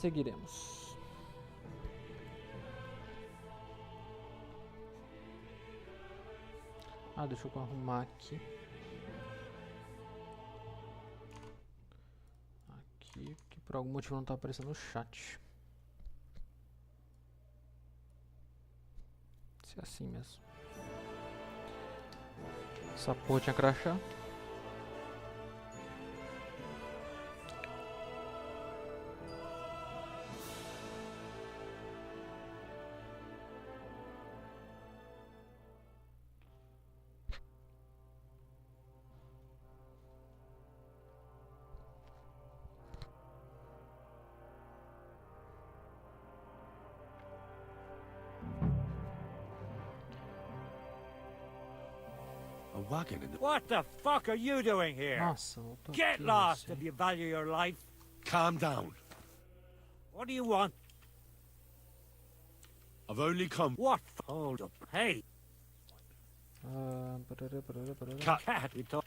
Seguiremos. Ah, deixa eu arrumar aqui. Aqui, que por algum motivo não tá aparecendo no chat. Se é assim mesmo. Essa porra tinha crachá. What the fuck are you doing here? Nossa, eu tô Get aqui, lost não if sei. you value your life. Calm down. What do you want? I've only come. What? Hold up. Hey, Parará. cat, we talk.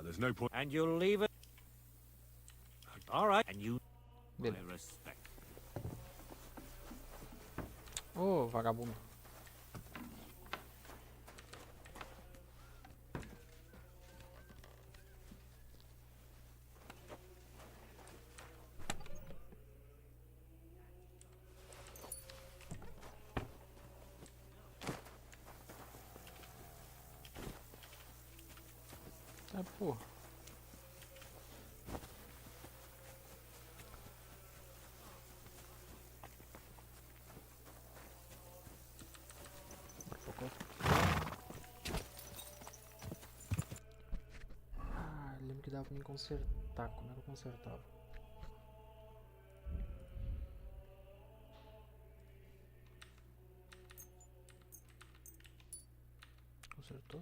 There's no point. And you'll leave it? All right. And you... My Beleza. respect. Ô, vagabundo. Ah, porra. Ah, eu lembro que dava pra me consertar. Como é que eu consertava? Consertou?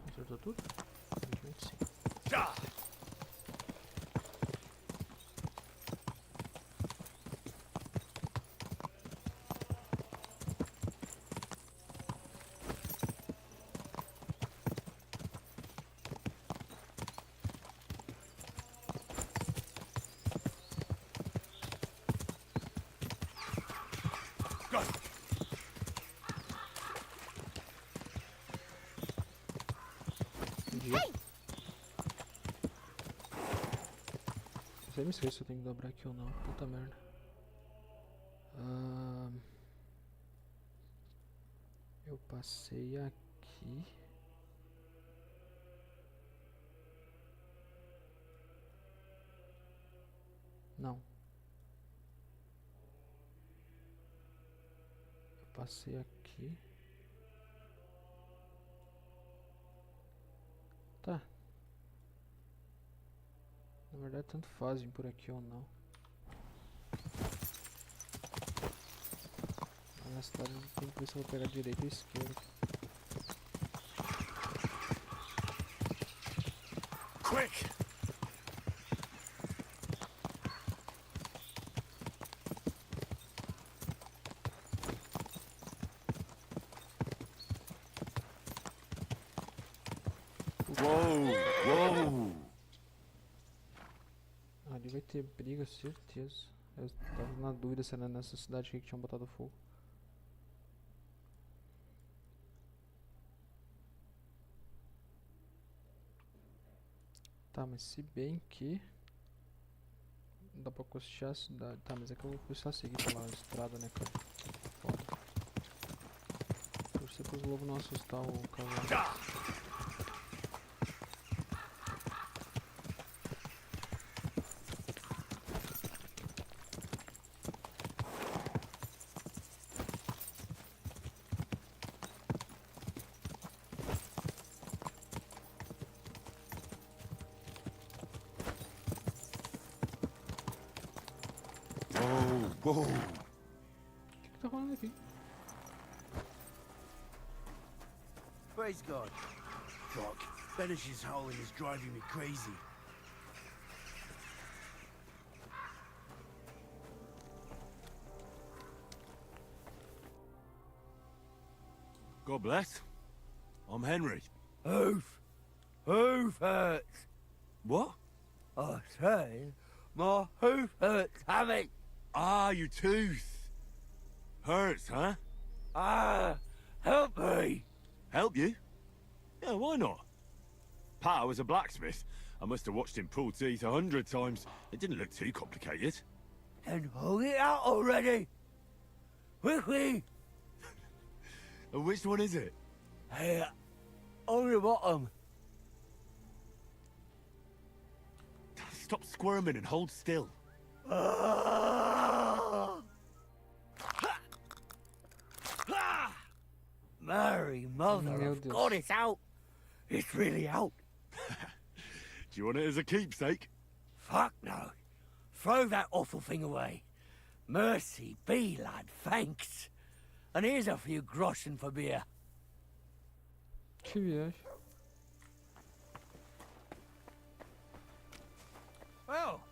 Consertou tudo? Aparentemente sim. Entendi. Eu sempre me esqueço se eu tenho que dobrar aqui ou não. Puta merda. Eu passei aqui. Não. Eu passei aqui. Tá. Na verdade, tanto faz vir por aqui ou não. Na cidade tem que ver se eu vou pegar direita ou esquerda. Quick! Whoa! Ali vai ter briga, certeza. Eu tava na dúvida se era nessa cidade aqui que tinham botado fogo. Tá, mas se bem que... Dá pra costear a cidade. Tá, mas é que eu vou precisar seguir pela estrada, né, cara? Foda. Torcer pros lobos não assustar o cavalo. Whoa! O que tá rolando aqui? Praise God. Doc, Benish's howling is driving me crazy. God bless. I'm Henry. Hoof hurts. What? I say, my hoof hurts, Hammy. Ah, your tooth. Hurts, huh? Ah, help me. Help you? Yeah, why not? Pa was a blacksmith. I must have watched him pull teeth 100 times. It didn't look too complicated. Then hold it out already. Quickly. And which one is it? Here, on the bottom. Stop squirming and hold still. Mary, mother Meu of Deus. God, it's out. It's really out. Do you want it as a keepsake? Fuck no. Throw that awful thing away. Mercy be, lad, thanks. And here's a few groschen for beer. Que viagem. Well,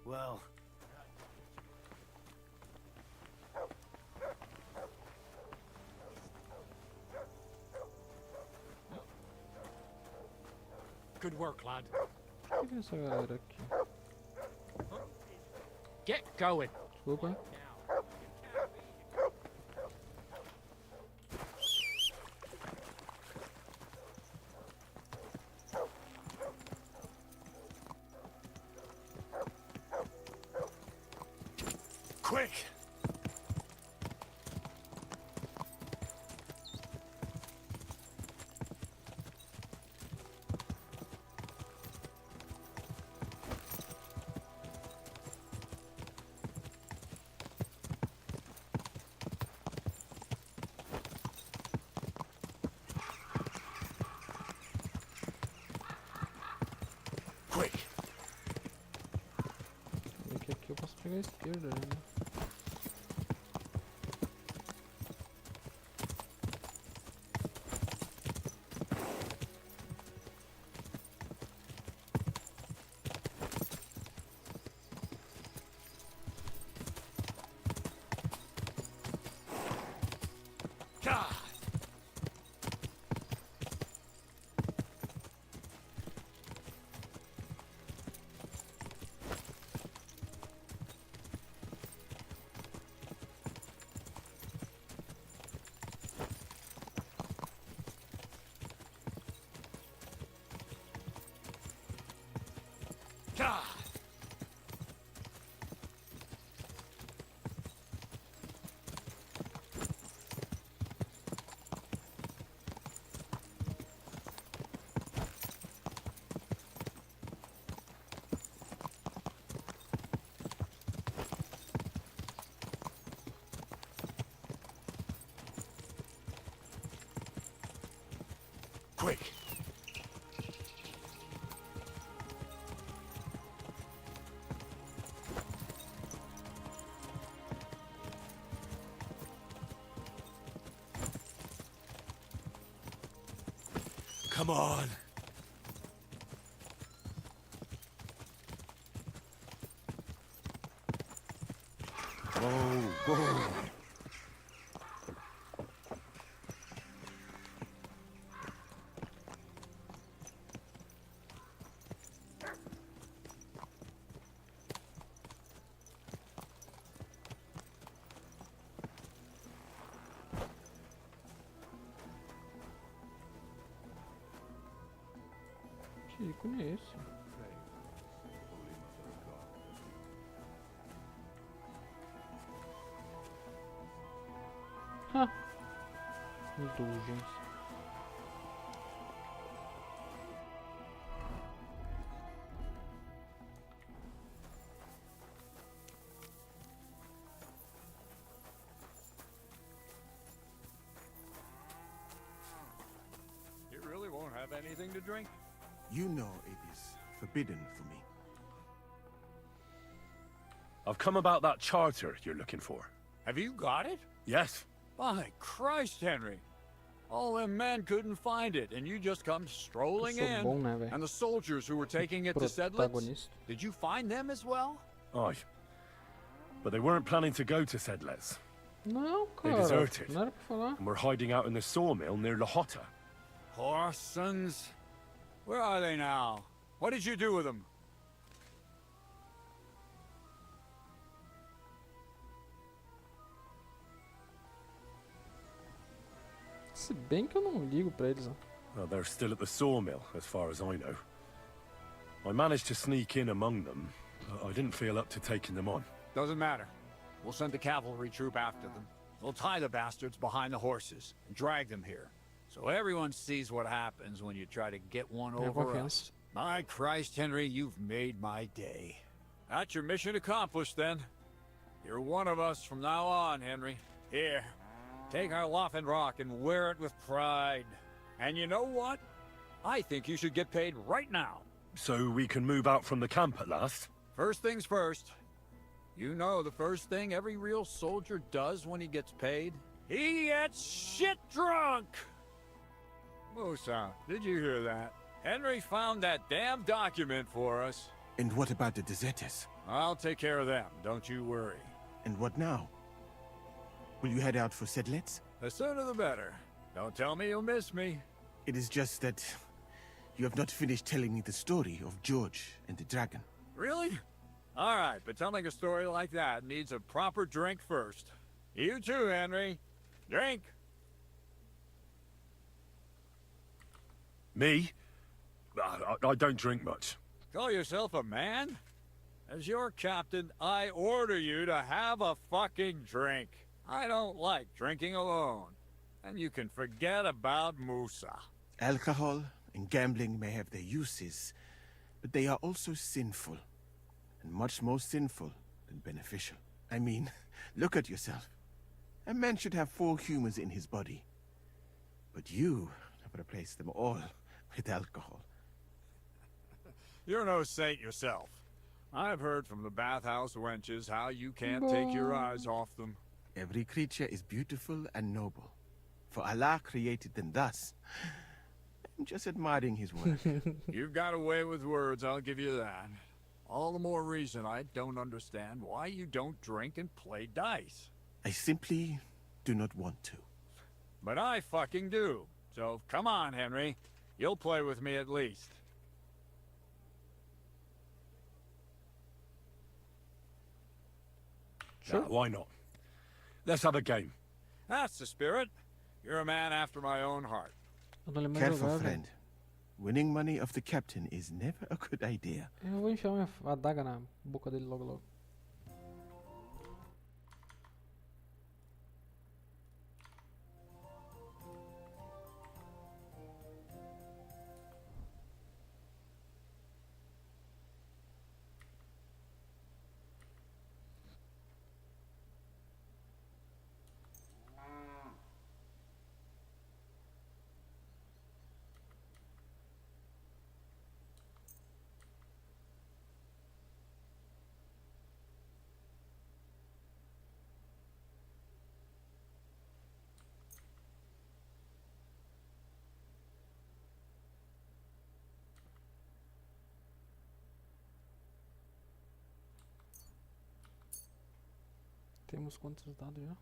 well. Good work, lad. Quem é essa galera aqui? Get going. Desculpa. Quick! Quick! Vê que aqui eu posso pegar a esquerda, né? God! God! Quick! Come on! Whoa, whoa! Que ícone é esse? Ha! Indulgence. You really won't have anything to drink? You know it is forbidden for me. I've come about that charter you're looking for. Have you got it? Yes. By Christ, Henry. All them men couldn't find it, and you just come strolling Eu sou bom, in. né, velho? And the soldiers who were taking it to Sedlitz, Protagonista. did you find them as well? Aye. But they weren't planning to go to Sedlitz. Não, They cara. deserted. Não era pra falar. And we're hiding out in the sawmill near Lahota. Horsons? Where are they now? What did you do with them? Se bem que eu não ligo pra eles, ó. Well, they're still at the sawmill, as far as I know. I managed to sneak in among them, but I didn't feel up to taking them on. Doesn't matter. We'll send the cavalry troop after them. They'll tie the bastards behind the horses and drag them here. So everyone sees what happens when you try to get one Yeah, over confiance. us. My Christ, Henry, you've made my day. That's your mission accomplished, then. You're one of us from now on, Henry. Here, take our Loffen Rock and wear it with pride. And you know what? I think you should get paid right now. So we can move out from the camp at last? First things first. You know the first thing every real soldier does when he gets paid? He gets shit drunk! Musa, did you hear that? Henry found that damn document for us. And what about the deserters? I'll take care of them, don't you worry. And what now? Will you head out for Sedlets? The sooner the better. Don't tell me you'll miss me. It is just that you have not finished telling me the story of George and the dragon. Really? All right, but telling a story like that needs a proper drink first. You too, Henry. Drink. Me? I don't drink much. Call yourself a man? As your captain, I order you to have a fucking drink. I don't like drinking alone. And you can forget about Musa. Alcohol and gambling may have their uses, but they are also sinful. And much more sinful than beneficial. I mean, look at yourself. A man should have 4 humors in his body. But you have replaced them all with alcohol. You're no saint yourself. I've heard from the bathhouse wenches how you can't take your eyes off them. Every creature is beautiful and noble. For Allah created them thus. I'm just admiring his work. You've got a way with words, I'll give you that. All the more reason I don't understand why you don't drink and play dice. I simply do not want to. But I fucking do. So come on, Henry. You'll play with me at least. Sure. Why not? Let's have a game. That's the spirit. You're a man after my own heart. Eu não lembro mais Careful, jogar, velho. friend. Winning money of the captain is never a good idea. Eu vou enfiar minha adaga na boca dele logo logo. Temos quantos dados já?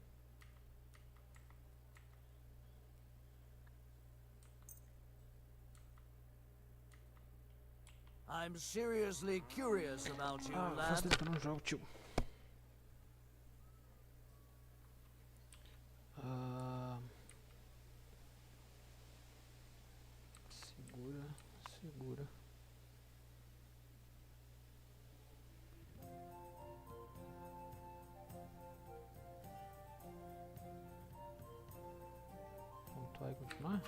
I'm seriously curious about you, Faz lad. tempo que eu não jogo, tio. Segura, segura. Pontuar e continuar?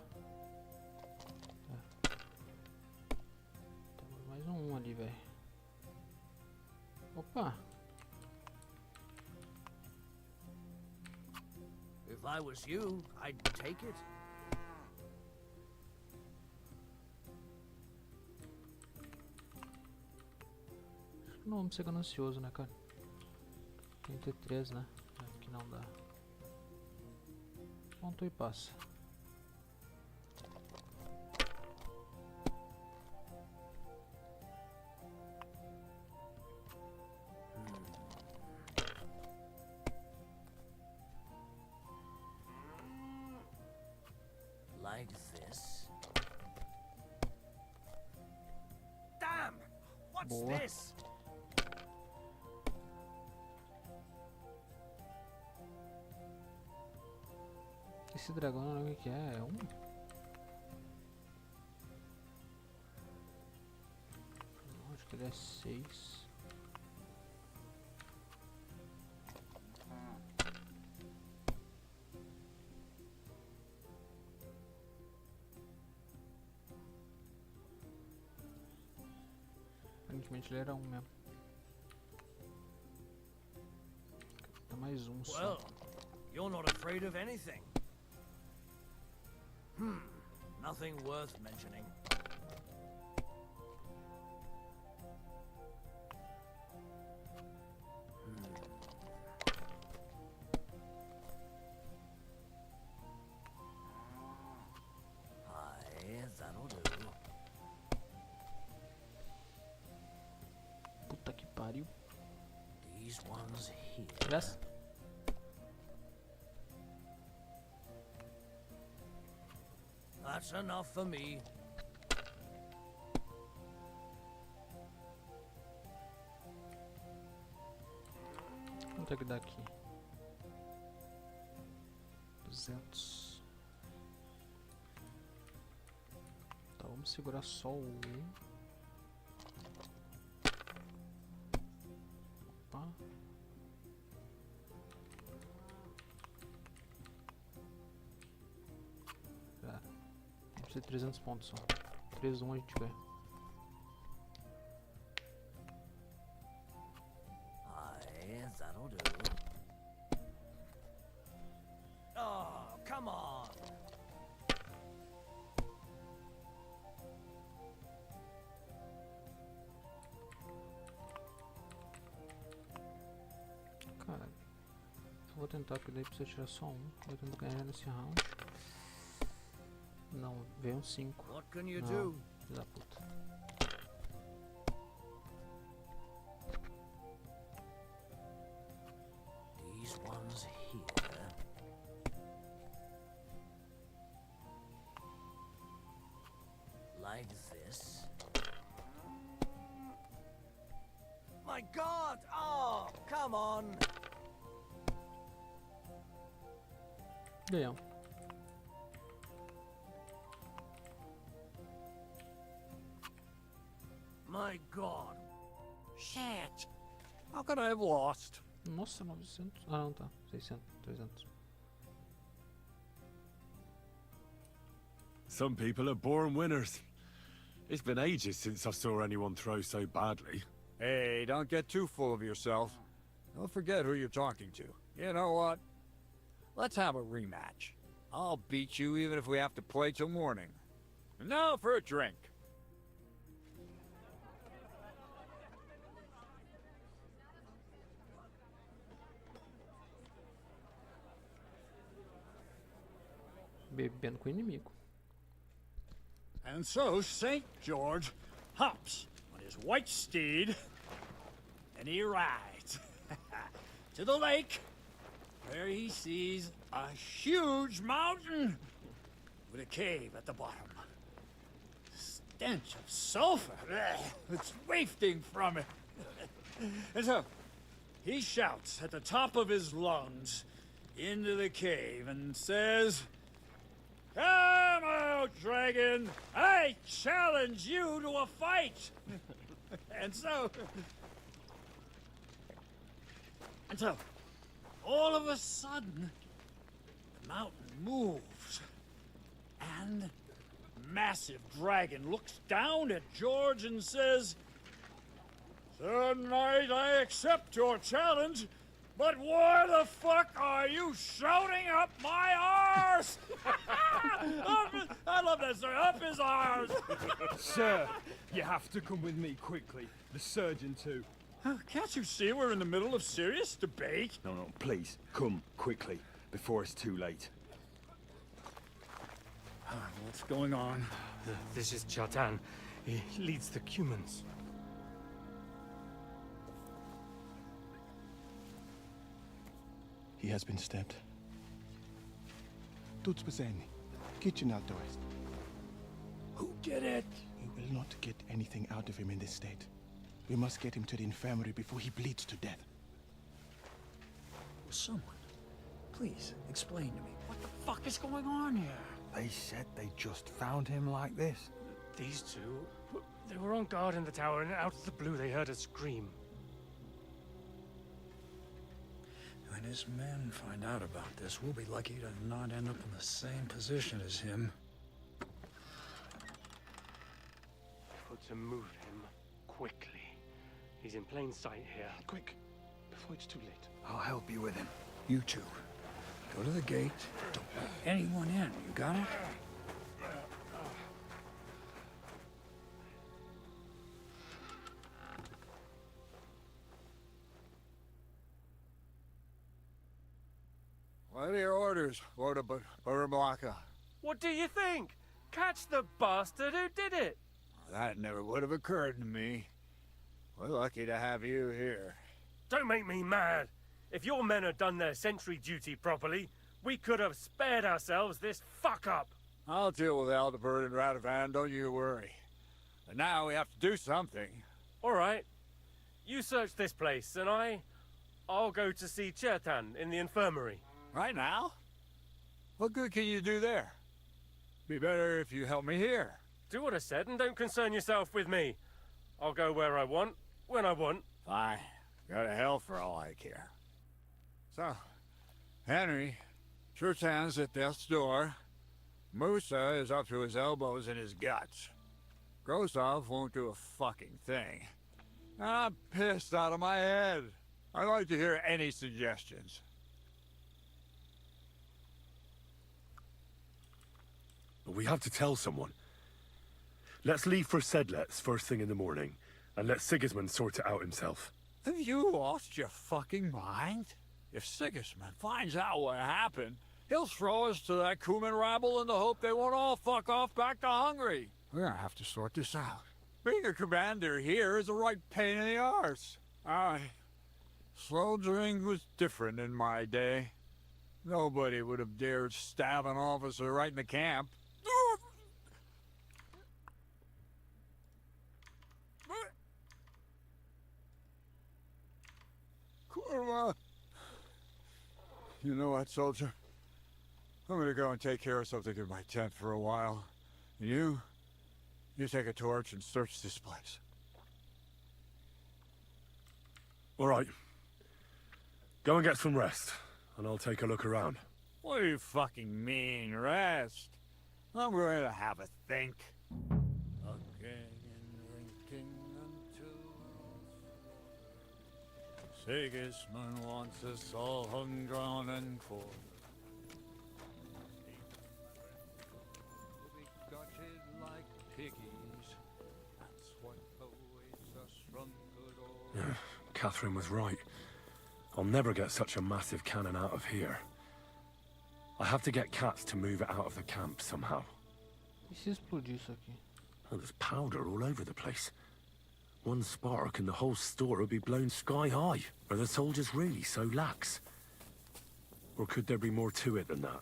Temos mais um ali, velho. Opa! If I was you, I'd take it. Não vamos ser ganancioso, né, cara? 33, né? Aqui não dá. Ponto e passa. Like this. Damn! What's Boa. this? Esse dragão não lembro o que é. É um? Não, acho que ele é 6. Aparentemente ele era um mesmo. Tem mais um só. Well, you're not afraid of anything. Nothing worth mentioning. Aye, that'll do. Puta que pariu. These ones here. Yes. That's enough for me. Quanto é que dá aqui? 200. Tá, vamos segurar só o 1. Opa. Cara, precisa de 300 pontos só. 3, 1 a gente ganha. Aye, that'll do. Oh, come on. Cara, eu vou tentar, porque daí precisa tirar só um. Vou tentar ganhar nesse round. Não, veio um 5. What can you Não, do? filho da puta. These ones here. Like this. My God! Oh, come on! Ganhamos. My God! Shit! How could I have lost? Nossa, 900. Ah, não, tá. 600, 300. Some people are born winners. It's been ages since I saw anyone throw so badly. Hey, don't get too full of yourself. Don't forget who you're talking to. You know what? Let's have a rematch. I'll beat you even if we have to play till morning. And now for a drink. Bebendo com o inimigo. And so St. George hops on his white steed, and he rides to the lake, where he sees a huge mountain with a cave at the bottom. Stench of sulfur, it's wafting from it. And so he shouts at the top of his lungs into the cave and says, "Come out, dragon! I challenge you to a fight!" And so, all of a sudden, the mountain moves, and the massive dragon looks down at George and says, "Tonight I accept your challenge, but why the fuck are you shouting up my arse?" I love that, sir. Up his arse. Sir, you have to come with me quickly. The surgeon too. Can't you see we're in the middle of serious debate? No, please, come quickly, before it's too late. What's going on? This is Chatan. He leads the humans. He has been stabbed. Tudo bem. Kitchen outdoors. Who did it? We will not get anything out of him in this state. We must get him to the infirmary before he bleeds to death. Someone, please explain to me. What the fuck is going on here? They said they just found him like this. These two, they were on guard in the tower, and out of the blue they heard a scream. When his men find out about this, we'll be lucky to not end up in the same position as him. Got to move him quickly. He's in plain sight here. Quick, before it's too late. I'll help you with him. You two, go to the gate. Don't let anyone in. You got it? What are your orders, Boêmia? What do you think? Catch the bastard who did it! That never would have occurred to me. We're lucky to have you here. Don't make me mad. If your men had done their sentry duty properly, we could have spared ourselves this fuck-up. I'll deal with Aldebert and Radovan, don't you worry. But now we have to do something. All right. You search this place, and I'll go to see Chertan in the infirmary. Right now? What good can you do there? Be better if you help me here. Do what I said, and don't concern yourself with me. I'll go where I want, when I want. Fine. Go to hell for all I care. So, Henry, Chertan's at death's door. Musa is up to his elbows in his guts. Grosov won't do a fucking thing. I'm pissed out of my head. I'd like to hear any suggestions. But we have to tell someone. Let's leave for Sedlets first thing in the morning, and let Sigismund sort it out himself. Have you lost your fucking mind? If Sigismund finds out what happened, he'll throw us to that Cuman rabble in the hope they won't all fuck off back to Hungary. We're gonna have to sort this out. Being a commander here is a right pain in the arse. Soldiering was different in my day. Nobody would have dared stab an officer right in the camp. Kurwa. You know what, soldier? I'm gonna go and take care of something in my tent for a while. And you take a torch and search this place. All right. Go and get some rest, and I'll take a look around. What do you fucking mean, rest? I'm going to have a think. Again and drinking until Sigismund wants us all hung, drawn, and quartered. We'll be gutted like piggies. That's what awaits us from good old... Catherine was right. I'll never get such a massive cannon out of here. I have to get Katz to move it out of the camp somehow. E se explodir isso aqui? Oh, there's powder all over the place. One spark and the whole store would be blown sky high. Are the soldiers really so lax? Or could there be more to it than that?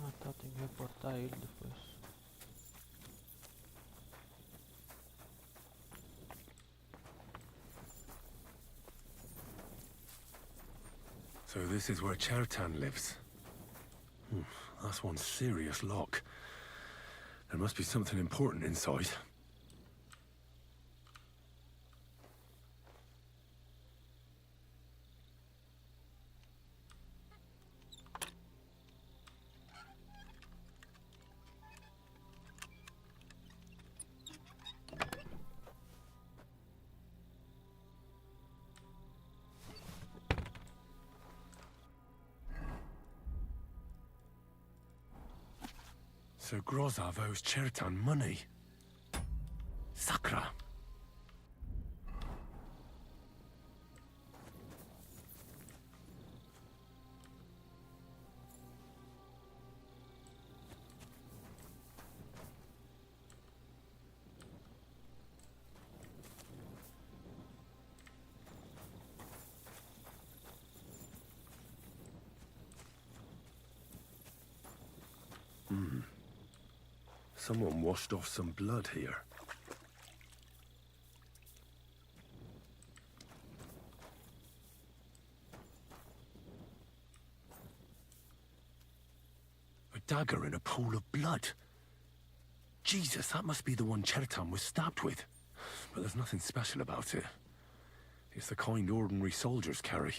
Ah tá, tem que reportar ele depois. So this is where Chertan lives. That's one serious lock. There must be something important inside. So Grozov owes Chertan money. Sakra. Someone washed off some blood here. A dagger in a pool of blood. Jesus, that must be the one Chertan was stabbed with. But there's nothing special about it. It's the kind ordinary soldiers carry.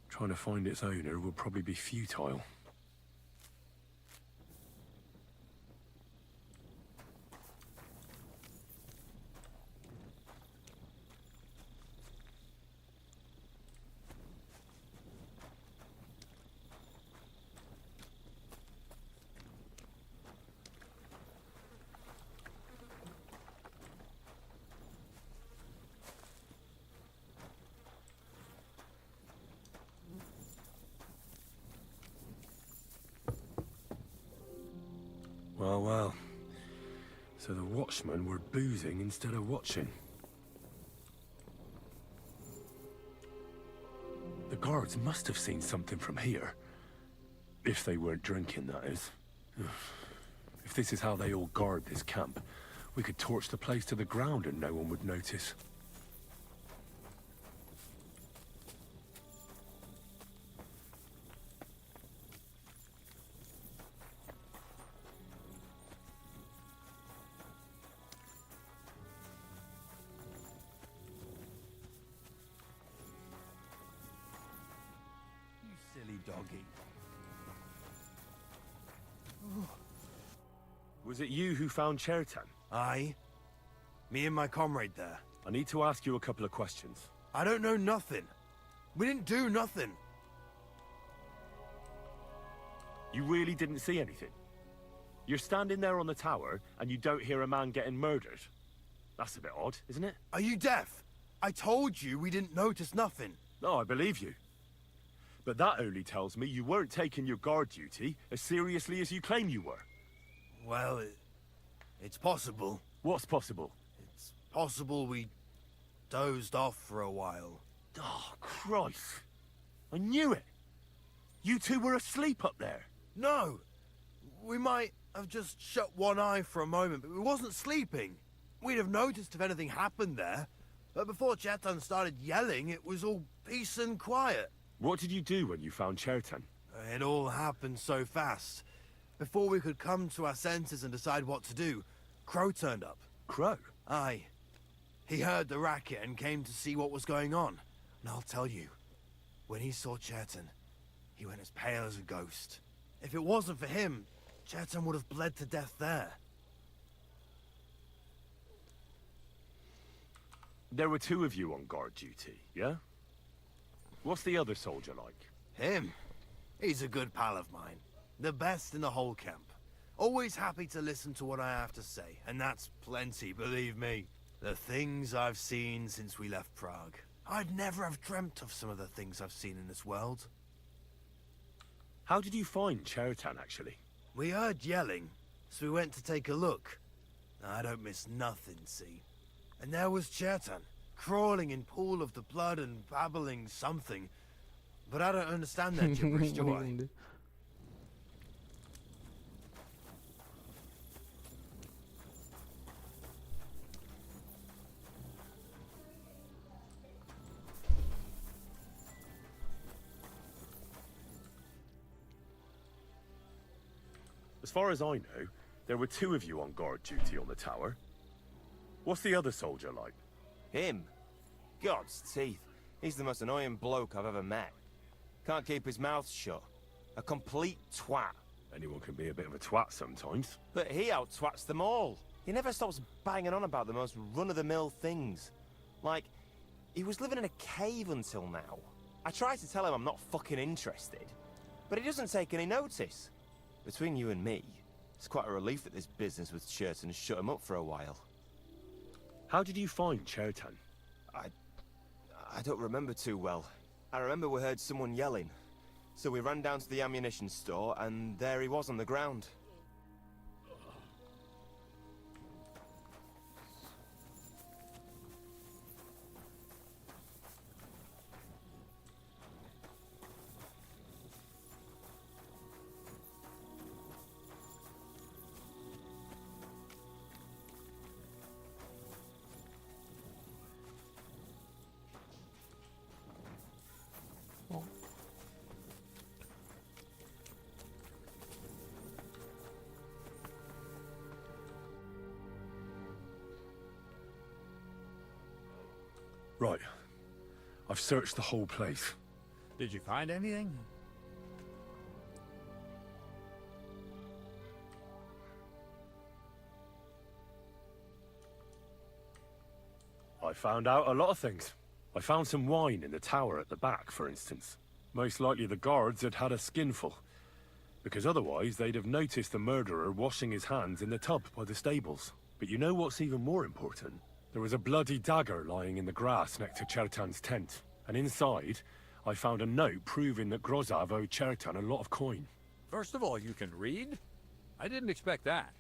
Trying to find its owner would probably be futile. Well, well. So the watchmen were boozing instead of watching. The guards must have seen something from here. If they weren't drinking, that is. If this is how they all guard this camp, we could torch the place to the ground and no one would notice. Silly doggy. Was it you who found Chertan? Aye. Me and my comrade there. I need to ask you a couple of questions. I don't know nothing. We didn't do nothing. You really didn't see anything? You're standing there on the tower and you don't hear a man getting murdered? That's a bit odd, isn't it? Are you deaf? I told you we didn't notice nothing. No, I believe you. But that only tells me you weren't taking your guard duty as seriously as you claim you were. Well, it's possible. What's possible? It's possible we dozed off for a while. Oh, Christ. I knew it. You two were asleep up there. No. We might have just shut one eye for a moment, but we wasn't sleeping. We'd have noticed if anything happened there. But before Chertan started yelling, it was all peace and quiet. What did you do when you found Chertan? It all happened so fast. Before we could come to our senses and decide what to do, Crow turned up. Crow? Aye. He heard the racket and came to see what was going on. And I'll tell you, when he saw Chertan, he went as pale as a ghost. If it wasn't for him, Chertan would have bled to death there. There were two of you on guard duty, yeah? What's the other soldier like? Him? He's a good pal of mine. The best in the whole camp. Always happy to listen to what I have to say, and that's plenty, believe me. The things I've seen since we left Prague. I'd never have dreamt of some of the things I've seen in this world. How did you find Chertan, actually? We heard yelling, so we went to take a look. I don't miss nothing, see? And there was Chertan, crawling in pool of the blood and babbling something. But I don't understand that gibberish, do I? As far as I know, there were two of you on guard duty on the tower. What's the other soldier like? Him? God's teeth. He's the most annoying bloke I've ever met. Can't keep his mouth shut. A complete twat. Anyone can be a bit of a twat sometimes. But he out-twats them all. He never stops banging on about the most run-of-the-mill things. Like, he was living in a cave until now. I tried to tell him I'm not fucking interested, but he doesn't take any notice. Between you and me, it's quite a relief that this business with Chertan shut him up for a while. How did you find Chertan? I don't remember too well. I remember we heard someone yelling. So we ran down to the ammunition store, and there he was on the ground. Bom. Right. I've searched the whole place. Did you find anything? I found out a lot of things. I found some wine in the tower at the back, for instance. Most likely the guards had had a skinful, because otherwise they'd have noticed the murderer washing his hands in the tub by the stables. But you know what's even more important? There was a bloody dagger lying in the grass next to Chertan's tent, and inside, I found a note proving that Grozav owed Chertan a lot of coin. First of all, you can read? I didn't expect that.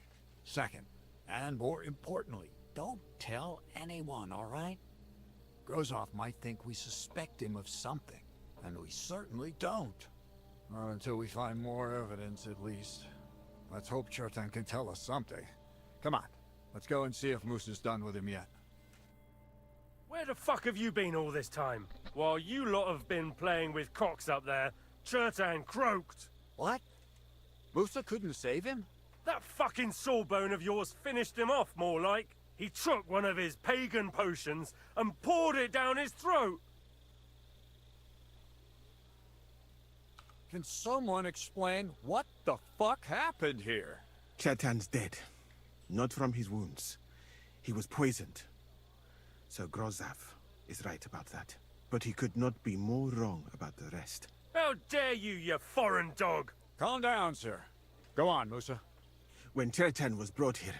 Second, and more importantly, don't tell anyone, all right? Grozov might think we suspect him of something, and we certainly don't. Not until we find more evidence, at least. Let's hope Chertan can tell us something. Come on, let's go and see if Moose is done with him yet. Where the fuck have you been all this time? While you lot have been playing with cocks up there, Chertan croaked. What? Musa couldn't save him? That fucking sawbone of yours finished him off, more like. He took one of his pagan potions and poured it down his throat. Can someone explain what the fuck happened here? Chertan's dead. Not from his wounds. He was poisoned. So Grozav is right about that. But he could not be more wrong about the rest. How dare you, you foreign dog! Calm down, sir. Go on, Musa. When Chertan was brought here,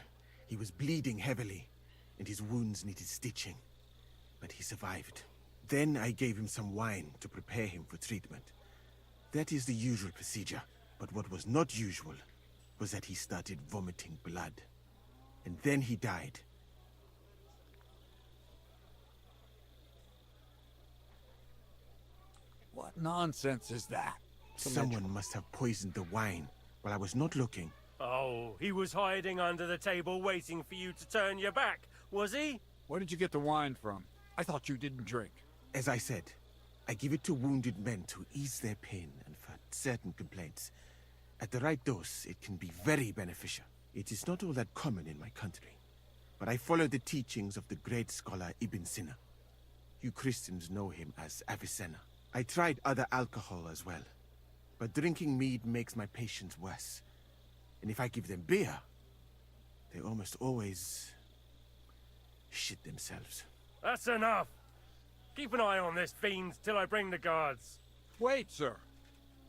he was bleeding heavily, and his wounds needed stitching. But he survived. Then I gave him some wine to prepare him for treatment. That is the usual procedure. But what was not usual was that he started vomiting blood. And then he died. What nonsense is that? Someone must have poisoned the wine while I was not looking. Oh, he was hiding under the table waiting for you to turn your back, was he? Where did you get the wine from? I thought you didn't drink. As I said, I give it to wounded men to ease their pain and for certain complaints. At the right dose, it can be very beneficial. It is not all that common in my country. But I follow the teachings of the great scholar Ibn Sina. You Christians know him as Avicenna. I tried other alcohol as well. But drinking mead makes my patients worse. And if I give them beer, they almost always shit themselves. That's enough! Keep an eye on this fiend till I bring the guards. Wait, sir.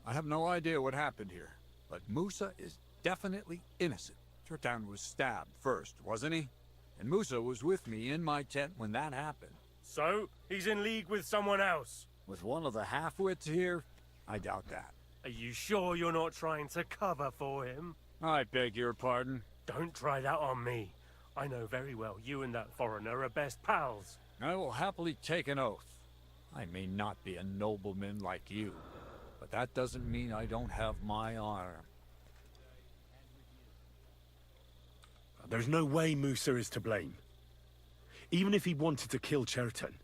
I have no idea what happened here, but Musa is definitely innocent. Chertan was stabbed first, wasn't he? And Musa was with me in my tent when that happened. So, he's in league with someone else? With one of the half-wits here? I doubt that. Are you sure you're not trying to cover for him? I beg your pardon? Don't try that on me. I know very well you and that foreigner are best pals. I will happily take an oath. I may not be a nobleman like you, but that doesn't mean I don't have my honor. There's no way Musa is to blame. Even if he wanted to kill Chertan,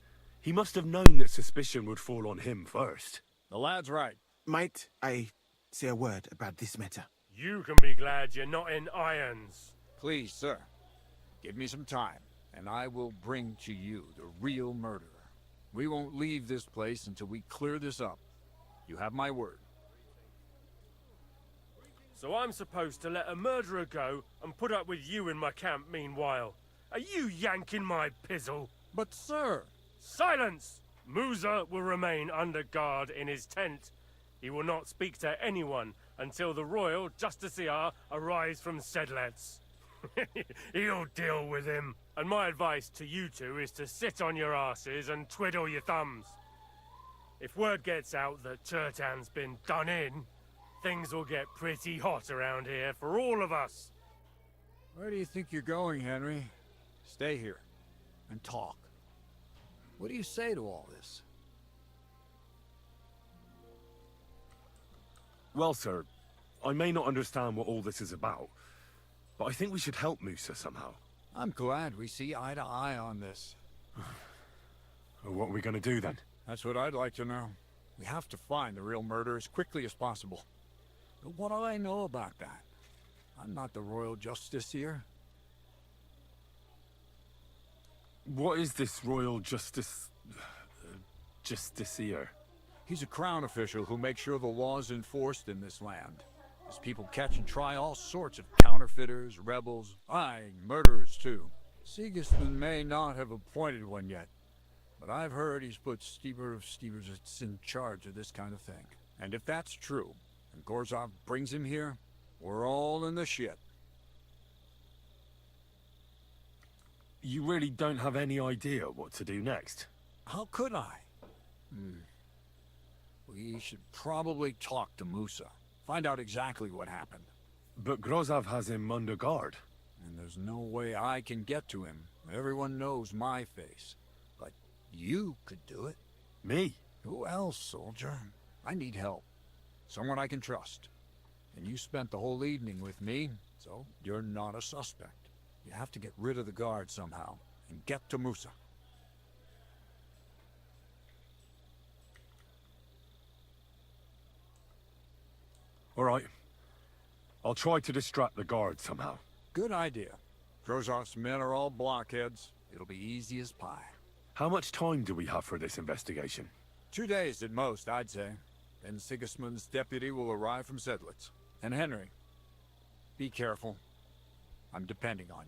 he must have known that suspicion would fall on him first. The lad's right. Might I say a word about this matter? You can be glad you're not in irons. Please, sir. Give me some time, and I will bring to you the real murderer. We won't leave this place until we clear this up. You have my word. So I'm supposed to let a murderer go and put up with you in my camp meanwhile. Are you yanking my pizzle? But sir... Silence! Musa will remain under guard in his tent. He will not speak to anyone until the royal justiciar arrives from Sedlets. He'll deal with him. And my advice to you two is to sit on your asses and twiddle your thumbs. If word gets out that Turtan's been done in, things will get pretty hot around here for all of us. Where do you think you're going, Henry? Stay here and talk. What do you say to all this? Well, sir, I may not understand what all this is about, but I think we should help Musa somehow. I'm glad we see eye to eye on this. What are we going to do then? That's what I'd like to know. We have to find the real murderer as quickly as possible. But what do I know about that? I'm not the royal justiciar. What is this royal justiciar? He's a crown official who makes sure the law's enforced in this land. His people catch and try all sorts of counterfeiters, rebels, aye, murderers too. Sigismund may not have appointed one yet, but I've heard he's put Steber of Stebersitz in charge of this kind of thing. And if that's true, and Gorzov brings him here, we're all in the shit. You really don't have any idea what to do next? How could I? We should probably talk to Musa. Find out exactly what happened. But Grozov has him under guard. And there's no way I can get to him. Everyone knows my face. But you could do it. Me? Who else, soldier? I need help. Someone I can trust. And you spent the whole evening with me, so you're not a suspect. You have to get rid of the guard somehow, and get to Musa. All right. I'll try to distract the guard somehow. Good idea. Grozov's men are all blockheads. It'll be easy as pie. How much time do we have for this investigation? 2 days at most, I'd say. Then Sigismund's deputy will arrive from Sedlitz. And Henry, be careful. I'm depending on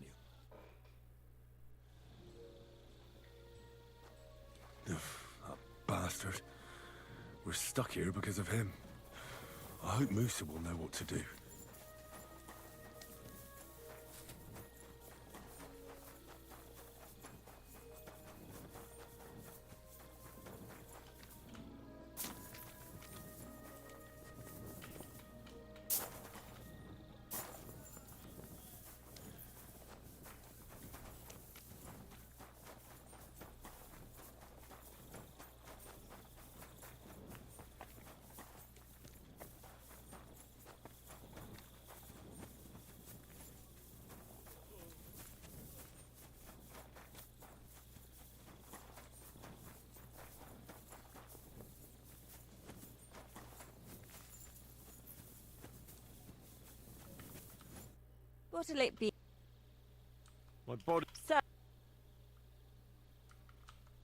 you. That bastard. We're stuck here because of him. I hope Musa will know what to do. What'll it be? My body... So,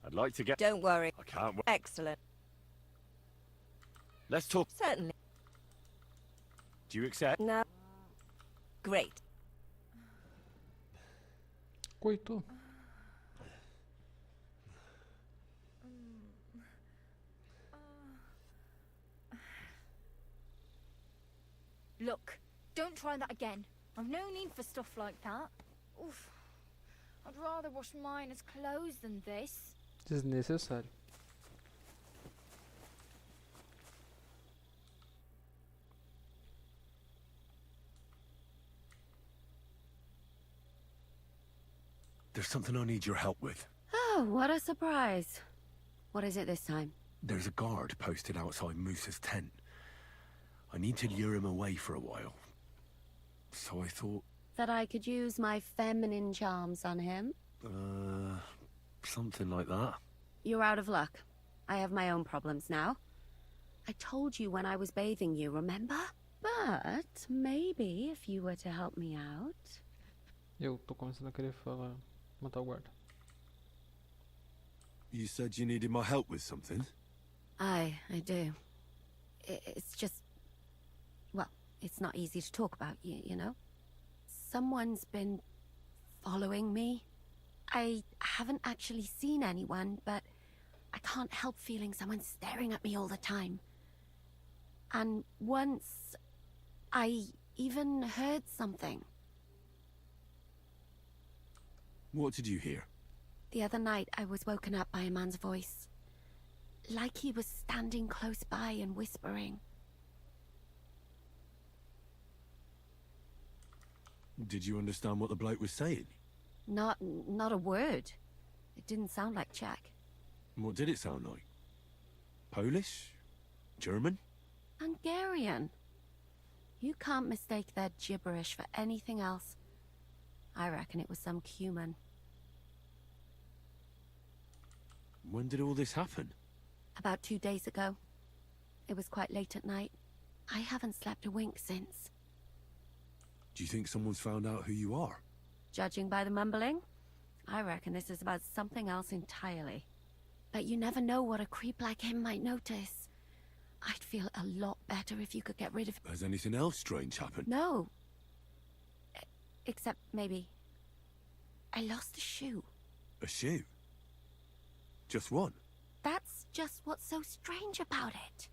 I'd like to get... don't worry. I can't wait. Excellent. Let's talk... Certainly. Do you accept? No. Great. Coito. Look, don't try that again. I've no need for stuff like that. Oof. I'd rather wash mine as clothes than this. Desnecessário. There's something I need your help with. Oh, what a surprise. What is it this time? There's a guard posted outside Musa's tent. I need to lure him away for a while. So I thought... That I could use my feminine charms on him? Something like that. You're out of luck. I have my own problems now. I told you when I was bathing you, remember? But maybe if you were to help me out... Eu tô começando a querer falar, matar o guarda. You said you needed my help with something? I do. It's just... Well, it's not easy to talk about, you know? Someone's been following me. I haven't actually seen anyone, but I can't help feeling someone staring at me all the time. And once, I even heard something. What did you hear? The other night, I was woken up by a man's voice. Like he was standing close by and whispering. Did you understand what the bloke was saying? Not a word. It didn't sound like Czech. What did it sound like? Polish? German? Hungarian. You can't mistake their gibberish for anything else. I reckon it was some Cuman. When did all this happen? About 2 days ago. It was quite late at night. I haven't slept a wink since. Do you think someone's found out who you are? Judging by the mumbling, I reckon this is about something else entirely. But you never know what a creep like him might notice. I'd feel a lot better if you could get rid of him. Has anything else strange happened? No. Except maybe... I lost a shoe. A shoe? Just one? That's just what's so strange about it.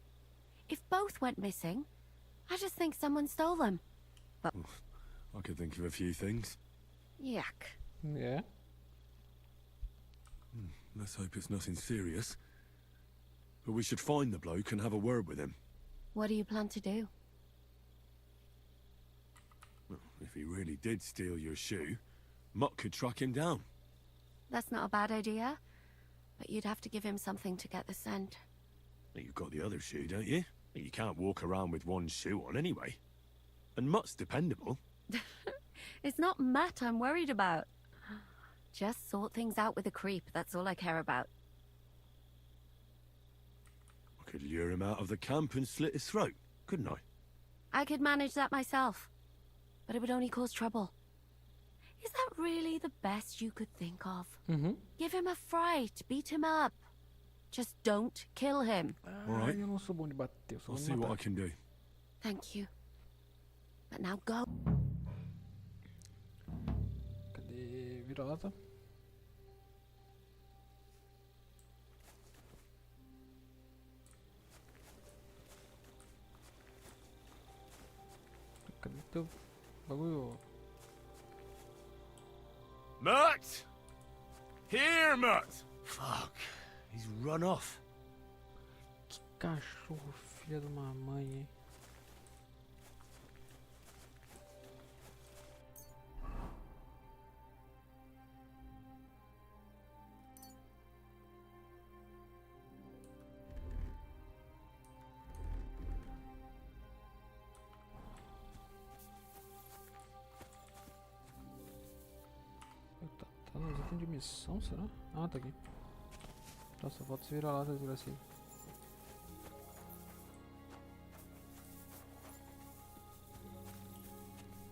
If both went missing, I just think someone stole them. But... I could think of a few things. Yuck. Yeah. Let's hope it's nothing serious. But we should find the bloke and have a word with him. What do you plan to do? Well, if he really did steal your shoe, Mutt could track him down. That's not a bad idea. But you'd have to give him something to get the scent. You've got the other shoe, don't you? You can't walk around with one shoe on anyway. And Mutt's dependable. It's not Matt I'm worried about. Just sort things out with a creep, that's all I care about. I could lure him out of the camp and slit his throat, couldn't I? I could manage that myself. But it would only cause trouble. Is that really the best you could think of? Mm-hmm. Give him a fright, beat him up. Just don't kill him. All right. Eu não sou bom de bater, eu sou I'll bom de see what I matar. can do. Thank you. But now go. Cadê vira-lata? Cadê teu bagulho? Mutt! Here, Mutt! Fuck. He's run off. Que cachorro, filha de uma mãe, hein? Tá nos itens de missão, será? Ah, tá aqui. Nossa, falta se virar lá, desgraçado.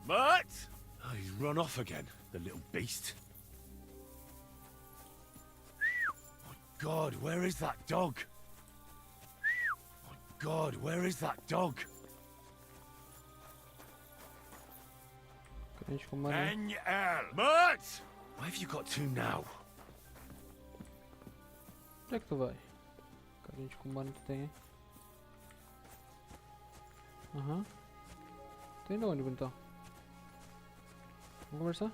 Mutt! Oh, he's run off again, the little beast. My God, where is that dog? My God, where is that dog? Cadê com mano? Venha! Mutt! Why have you got to now? Onde é que tu vai? Cadê com mano tu tem, hein? Aham. Tem de onde, bonitão? Vamos conversar?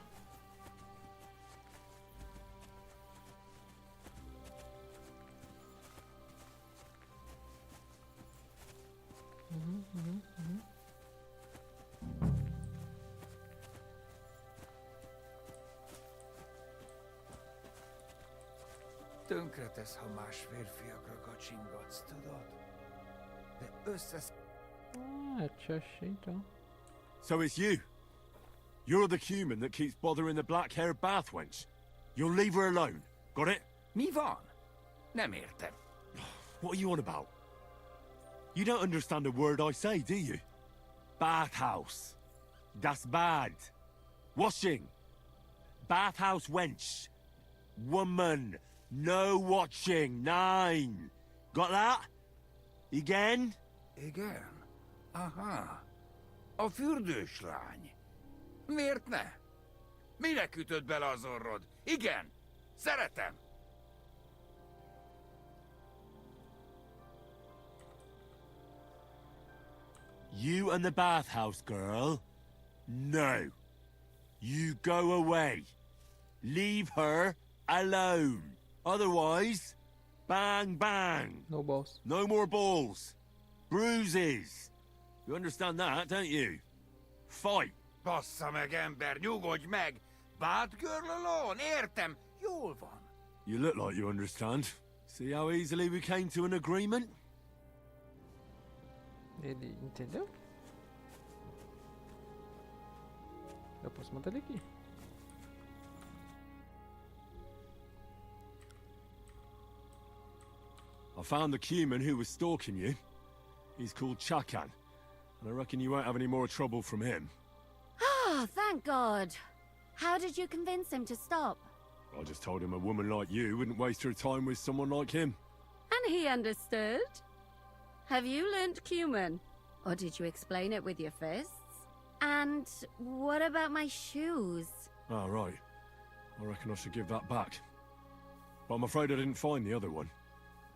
Uhum. Tönkretesz, ha más férfiakra kacsingatsz, tudod? De összesz... Ah, te achei então. So it's you. You're the human that keeps bothering the black-haired bath wench. You'll leave her alone. Got it? Mi van? Nem értem. What are you on about? You don't understand a word I say, do you? Bathhouse. Das bad. Washing. Bathhouse wench. Woman. No watching. 9. Got that? Again? Igen? Aha. A fürdős lány. Miért ne? Minek ütöd bele az orrod? Igen. Szeretem. You and the bathhouse girl? No. You go away. Leave her alone. Otherwise, bang, bang. No balls. No more balls. Bruises. You understand that, don't you? Fight. Bassza meg, ember, nyugodj meg! Bad girl alone, értem, jól van. You look like you understand. See how easily we came to an agreement? Ele entendeu? Eu posso manter ele aqui. I found the Cuman who was stalking you. He's called Chakan, and I reckon you won't have any more trouble from him. Ah, thank God. How did you convince him to stop? I just told him a woman like you wouldn't waste her time with someone like him. And he understood? Have you learnt Cuman? Or did you explain it with your fists? And what about my shoes? Ah, right. I reckon I should give that back. But I'm afraid I didn't find the other one.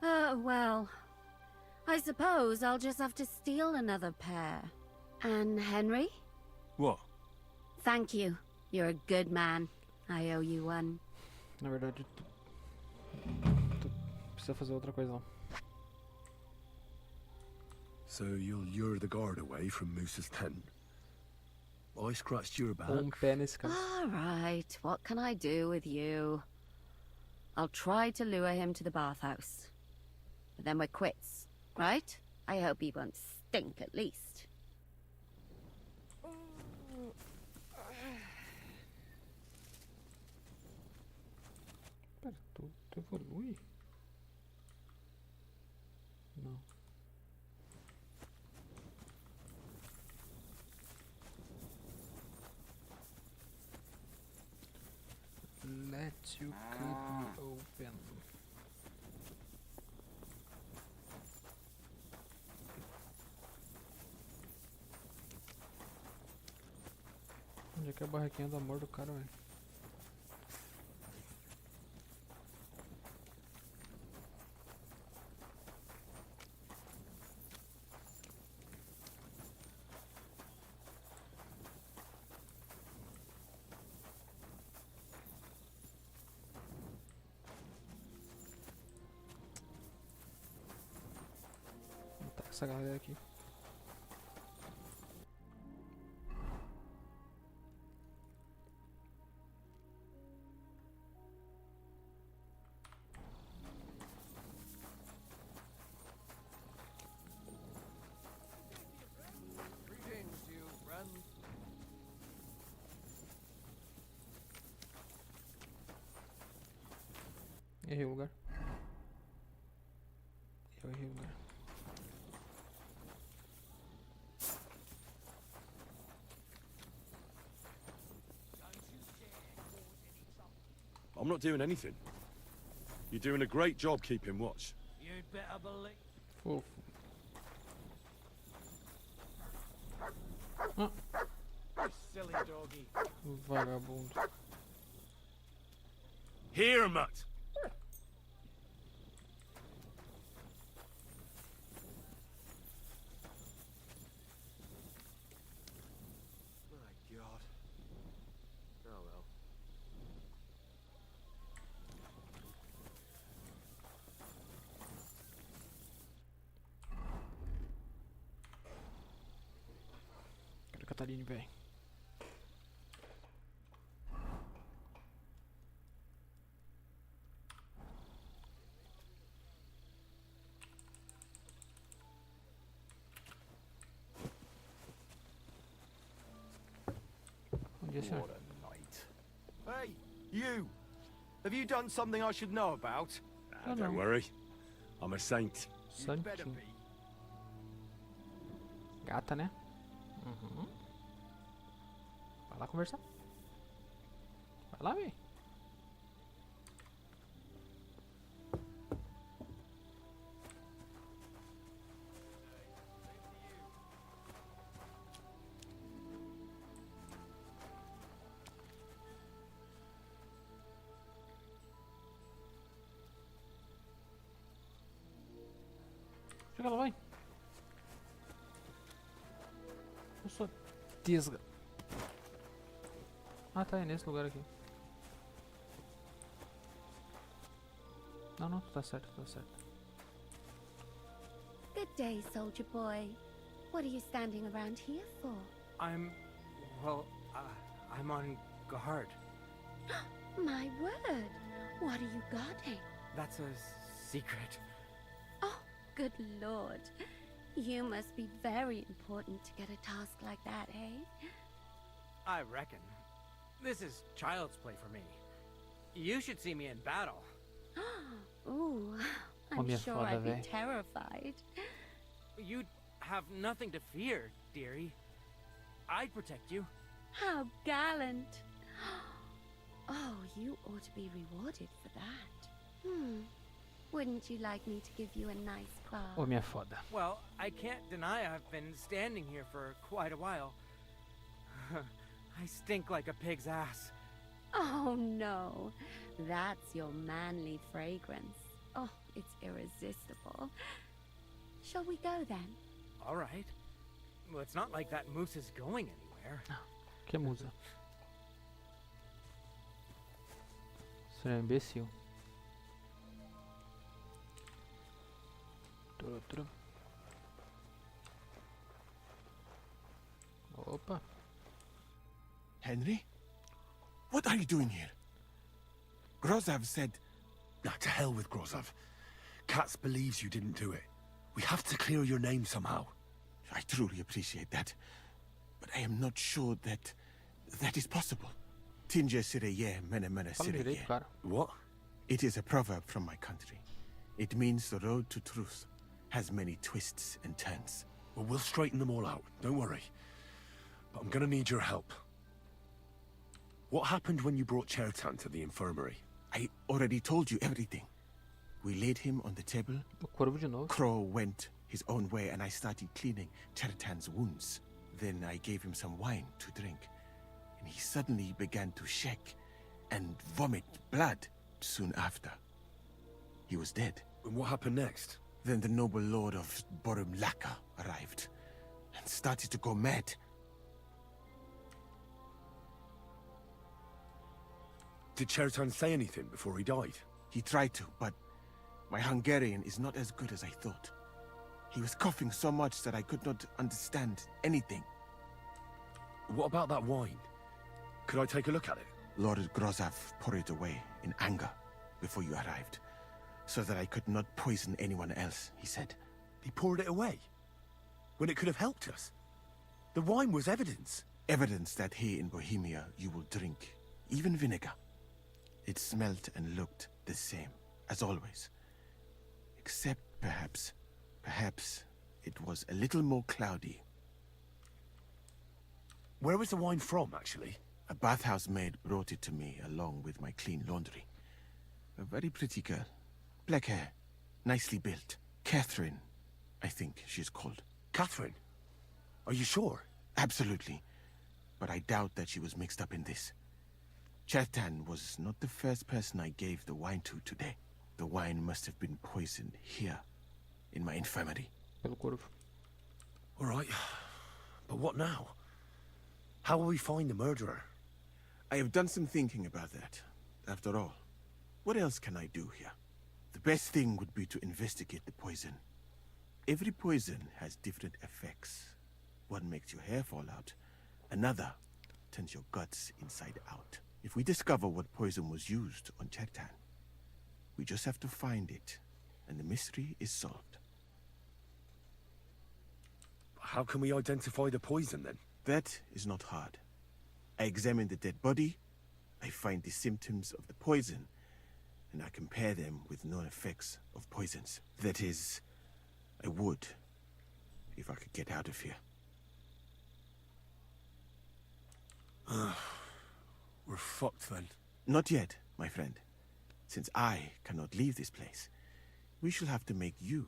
Well, I suppose I'll just have to steal another pair. And Henry? What? Thank you. You're a good man. I owe you one. Na verdade, tu precisa fazer outra coisa. So you'll lure the guard away from Moose's tent? I scratched your back. Pé nesse caso. All right. What can I do with you? I'll try to lure him to the bathhouse. But then we're quits, right? I hope he won't stink at least. Pera, tu evolui? Não. Let you keep me open. Onde é que é a barraquinha do amor do cara, velho? Tá com essa galera aqui. Errei o lugar. Eu errei o lugar. I'm not doing anything. You're doing a great job keeping watch. You'd better believe. Fofo. Ah, Silly doggy. vagabundo. Here, mutt! My God. Oh well. Cadê a Cataline, velho? Yes, sir. What a night. Hey, you! Have you done something I should know about? Don't worry. I'm a saint. Santinho. Gata, né? Uhum. Vai lá conversar. Vai lá, véi. Chega lá, vai. Eu sou tesga. Ah, tá, é nesse lugar aqui. Não, não, tá certo, tá certo. Good day, soldier boy. What are you standing around here for? I'm on guard. My word! What are you guarding? That's a secret. Oh, good lord. You must be very important to get a task like that, eh? I reckon. This is child's play for me. You should see me in battle. Ooh, I'm Homem é sure foda, I'd be véi. terrified. You'd have nothing to fear, dearie. I'd protect you. How gallant. Oh, you ought to be rewarded for that. Wouldn't you like me to give you a nice bath? Homem é foda. Well, I can't deny I've been standing here for quite a while. I stink like a pig's ass. Oh, no. That's your manly fragrance. Oh, it's irresistible. Shall we go then? All right. Well, it's not like that moose is going anywhere. Que musa. Você é um imbecil. Outro. Opa. Henry? What are you doing here? Grozav said... Nah, to hell with Grozav. Katz believes you didn't do it. We have to clear your name somehow. I truly appreciate that. But I am not sure that is possible. Tinge sireye mene mene Fala direito, sireye. cara. What? It is a proverb from my country. It means the road to truth has many twists and turns. Well, we'll straighten them all out. Don't worry. But I'm gonna need your help. What happened when you brought Chertan to the infirmary? I already told you everything. We laid him on the table. O corvo de novo. Crow went his own way and I started cleaning Chertan's wounds. Then I gave him some wine to drink. And he suddenly began to shake and vomit blood soon after. He was dead. And what happened next? Then the noble lord of Borumlaka arrived and started to go mad. Did Chertan say anything before he died? He tried to, but my Hungarian is not as good as I thought. He was coughing so much that I could not understand anything. What about that wine? Could I take a look at it? Lord Grozav poured it away in anger before you arrived, so that I could not poison anyone else, he said. He poured it away? When it could have helped us? The wine was evidence. Evidence that here in Bohemia you will drink, even vinegar. It smelt and looked the same, as always. Except perhaps it was a little more cloudy. Where was the wine from, actually? A bathhouse maid brought it to me along with my clean laundry. A very pretty girl. Black hair, nicely built. Catherine, I think she's called. Catherine? Are you sure? Absolutely. But I doubt that she was mixed up in this. Chertan was not the first person I gave the wine to today. The wine must have been poisoned here, in my infirmary. Pelo corvo. All right. But what now? How will we find the murderer? I have done some thinking about that. After all, what else can I do here? The best thing would be to investigate the poison. Every poison has different effects. One makes your hair fall out. Another turns your guts inside out. If we discover what poison was used on Chertan, we just have to find it, and the mystery is solved. How can we identify the poison, then? That is not hard. I examine the dead body, I find the symptoms of the poison, and I compare them with known effects of poisons. That is, I would, if I could get out of here. We're fucked, then. Not yet, my friend. Since I cannot leave this place, we shall have to make you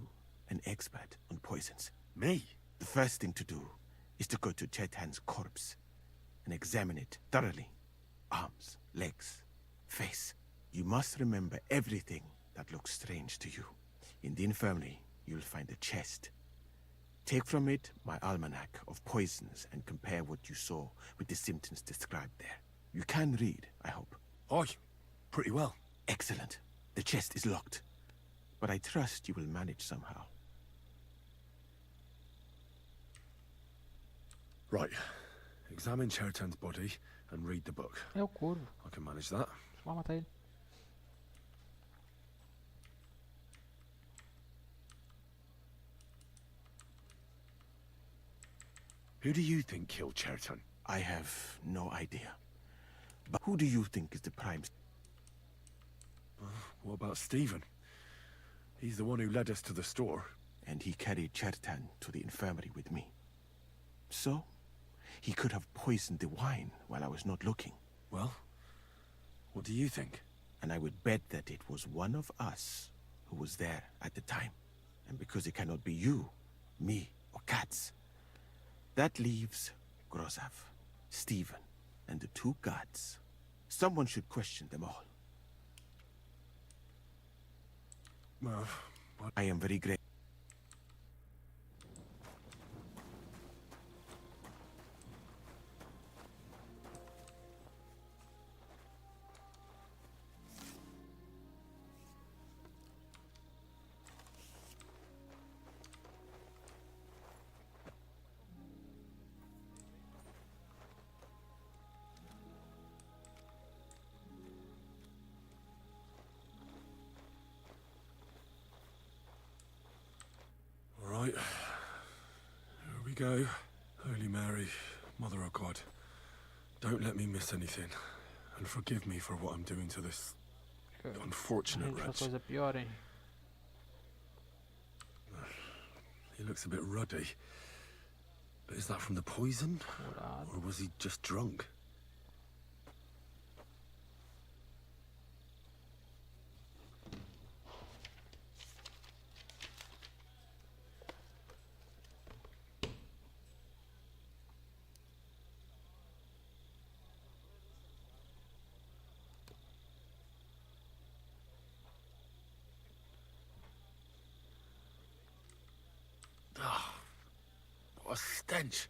an expert on poisons. Me? The first thing to do is to go to Chertan's corpse and examine it thoroughly. Arms, legs, face. You must remember everything that looks strange to you. In the infirmary, you'll find a chest. Take from it my almanac of poisons and compare what you saw with the symptoms described there. You can read, I hope. Aye, pretty well. Excellent. The chest is locked. but I trust you will manage somehow. Right. Examine Chertan's body and read the book. É o corvo. I can manage that. Vai matar ele. Who do you think killed Chertan? I have no idea. But who do you think is the prime... What about Stephen? He's the one who led us to the store. And he carried Chertan to the infirmary with me. So, he could have poisoned the wine while I was not looking. Well, what do you think? And I would bet that it was one of us who was there at the time. And because it cannot be you, me, or Katz, that leaves Grozav, Stephen, and the two gods. Someone should question them all. Well, I am very grateful. Right. Here we go. Holy Mary, Mother of God, don't let me miss anything. And forgive me for what I'm doing to this unfortunate wretch. Coisa pior, hein? He looks a bit ruddy. But is that from the poison? Or was he just drunk? What a stench.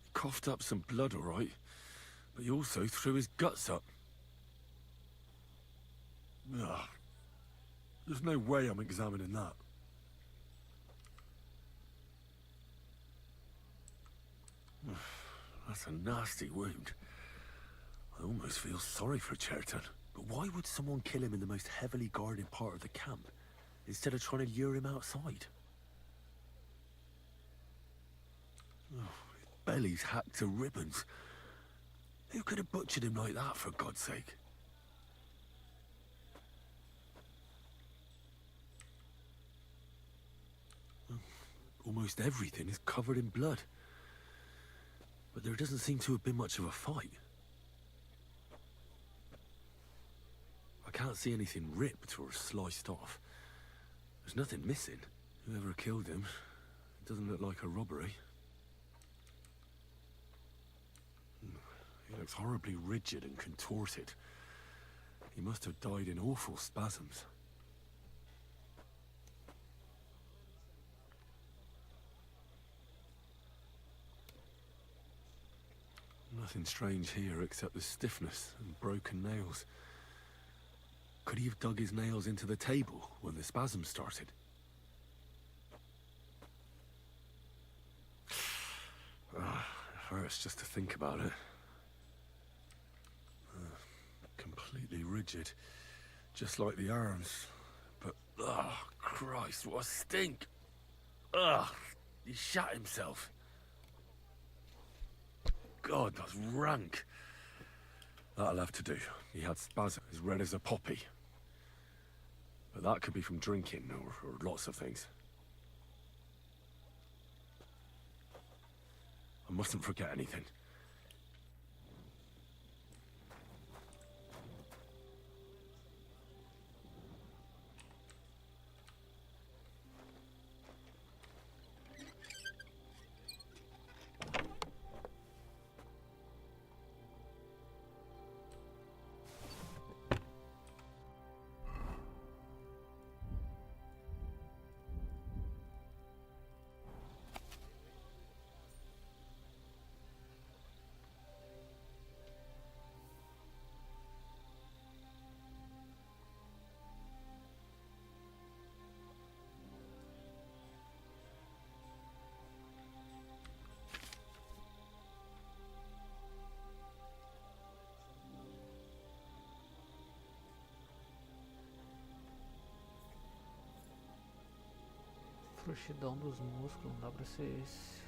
He coughed up some blood, all right, but he also threw his guts up. Ugh. There's no way I'm examining that. That's a nasty wound. I almost feel sorry for Chertan. But why would someone kill him in the most heavily guarded part of the camp, instead of trying to lure him outside? Oh, his belly's hacked to ribbons. Who could have butchered him like that, for God's sake? Almost everything is covered in blood. But there doesn't seem to have been much of a fight. I can't see anything ripped or sliced off. There's nothing missing. Whoever killed him, it doesn't look like a robbery. He looks horribly rigid and contorted. He must have died in awful spasms. Nothing strange here except the stiffness and broken nails. Could he have dug his nails into the table when the spasms started? It hurts just to think about it. Completely rigid, just like the arms. But, Christ, what a stink! He shat himself. God, that's rank. That'll have to do. He had spasms as red as a poppy. But that could be from drinking, or lots of things. I mustn't forget anything. Frouxidão dos músculos, não dá pra ser esse.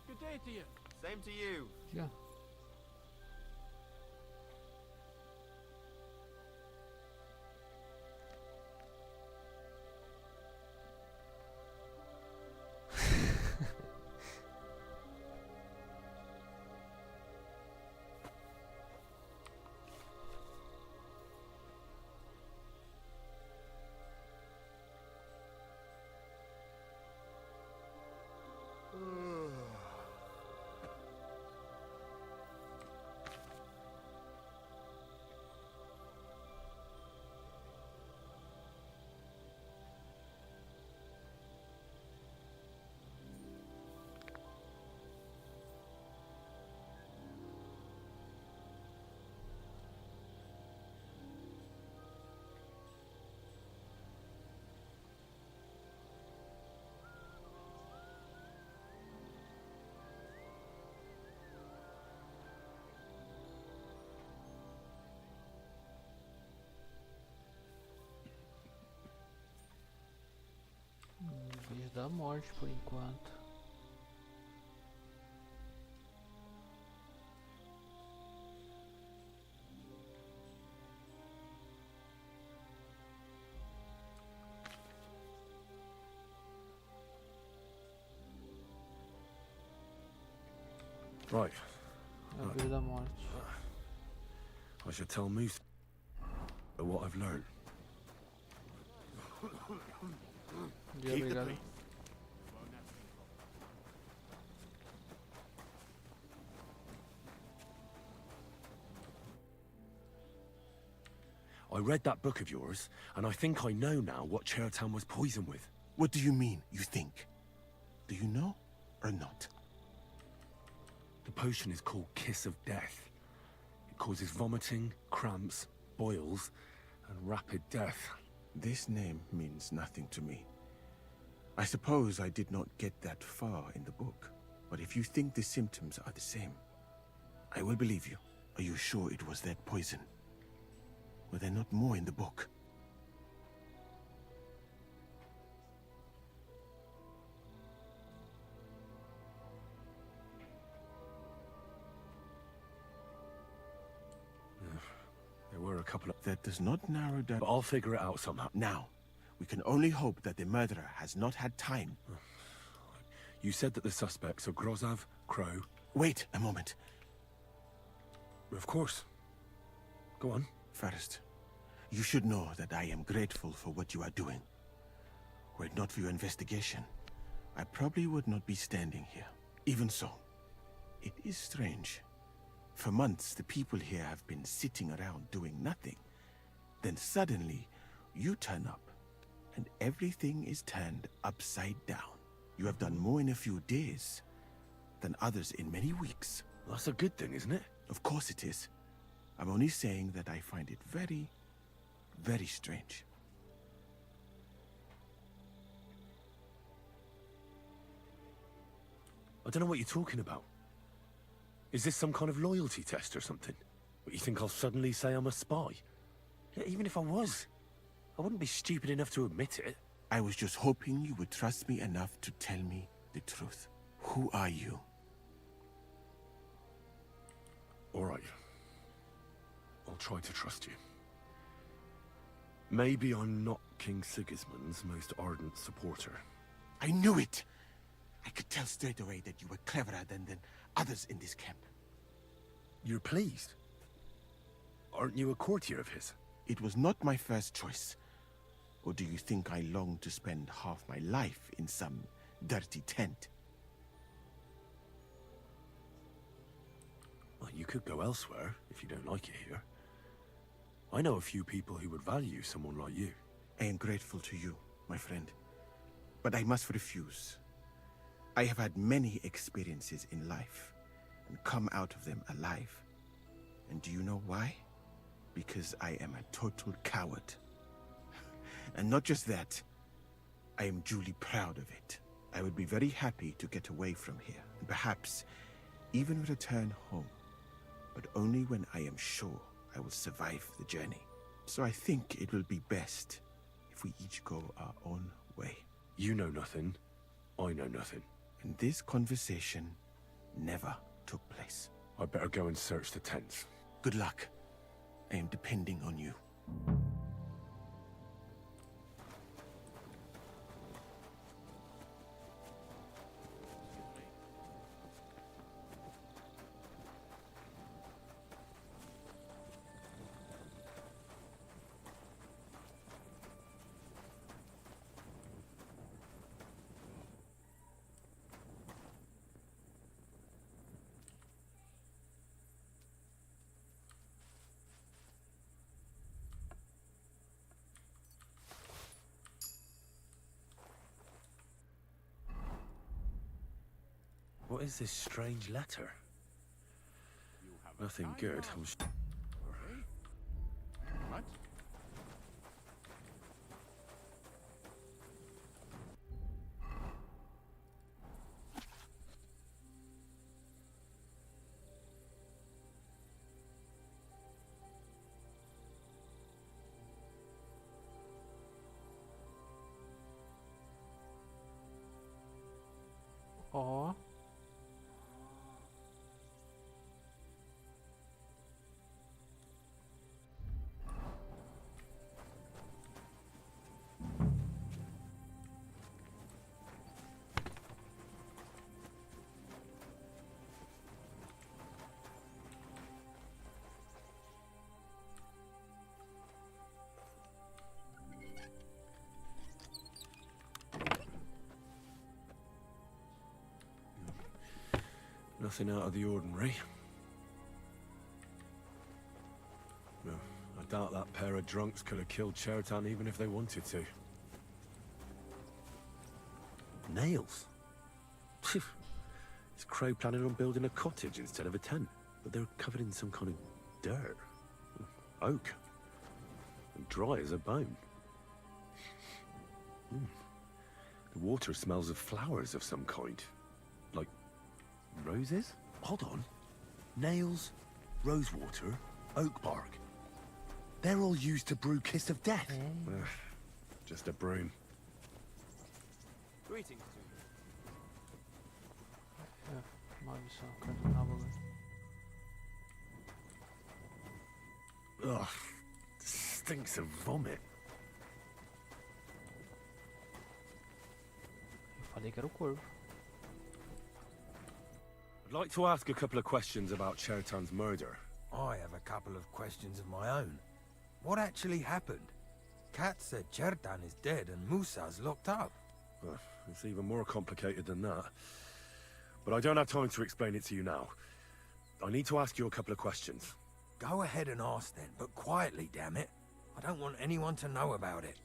Good day to you. Same to you. Yeah. Vez da morte por enquanto. Right. É a vez da morte. I should tell Moose what I've learned. Keep the peace. I read that book of yours, and I think I know now what Chertown was poisoned with. What do you mean, you think? Do you know, or not? The potion is called Kiss of Death. It causes vomiting, cramps, boils, and rapid death. This name means nothing to me. I suppose I did not get that far in the book. But if you think the symptoms are the same, I will believe you. Are you sure it was that poison? Were there not more in the book? There were a couple of... That does not narrow down... But I'll figure it out somehow. Now, we can only hope that the murderer has not had time. You said that the suspects are Grozav, Crow... Wait a moment. Of course. Go on. First, you should know that I am grateful for what you are doing. Were it not for your investigation, I probably would not be standing here. Even so, it is strange. For months, the people here have been sitting around doing nothing. Then suddenly, you turn up, and everything is turned upside down. You have done more in a few days than others in many weeks. That's a good thing, isn't it? Of course it is. I'm only saying that I find it very, very strange. I don't know what you're talking about. Is this some kind of loyalty test or something? But you think I'll suddenly say I'm a spy? Even if I was, I wouldn't be stupid enough to admit it. I was just hoping you would trust me enough to tell me the truth. Who are you? All right. I'll try to trust you. Maybe I'm not King Sigismund's most ardent supporter. I knew it! I could tell straight away that you were cleverer than others in this camp. You're pleased? Aren't you a courtier of his? It was not my first choice. Or do you think I long to spend half my life in some dirty tent? Well, you could go elsewhere if you don't like it here. I know a few people who would value someone like you. I am grateful to you, my friend. But I must refuse. I have had many experiences in life and come out of them alive. And do you know why? Because I am a total coward. And not just that, I am duly proud of it. I would be very happy to get away from here, and perhaps even return home, but only when I am sure I will survive the journey. So I think it will be best if we each go our own way. You know nothing, I know nothing. And this conversation never took place. I better go and search the tents. Good luck. I am depending on you. What is this strange letter? Nothing good. What? Ó. Nothing out of the ordinary. No, I doubt that pair of drunks could have killed Chertan even if they wanted to. Nails? Is Crow planning on building a cottage instead of a tent? But they're covered in some kind of dirt. Oak. And dry as a bone. The water smells of flowers of some kind. Like roses? Hold on. Nails, rosewater, oak bark. They're all used to brew Kiss of Death. Ugh, just a broom. Greetings to you. Uma missão, cadê na bagulho? Ugh, stinks of vomit. Eu falei que era o corvo. I'd like to ask a couple of questions about Chertan's murder. I have a couple of questions of my own. What actually happened? Kat said Chertan is dead and Musa's locked up. It's even more complicated than that. But I don't have time to explain it to you now. I need to ask you a couple of questions. Go ahead and ask then, but quietly, damn it. I don't want anyone to know about it.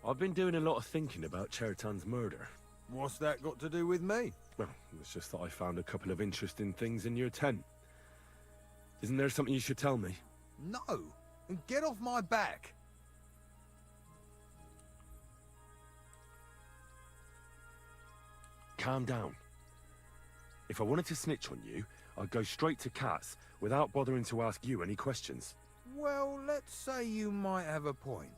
I've been doing a lot of thinking about Chertan's murder. What's that got to do with me? Well, it's just that I found a couple of interesting things in your tent. Isn't there something you should tell me? No! And get off my back! Calm down. If I wanted to snitch on you, I'd go straight to Kat's without bothering to ask you any questions. Well, let's say you might have a point.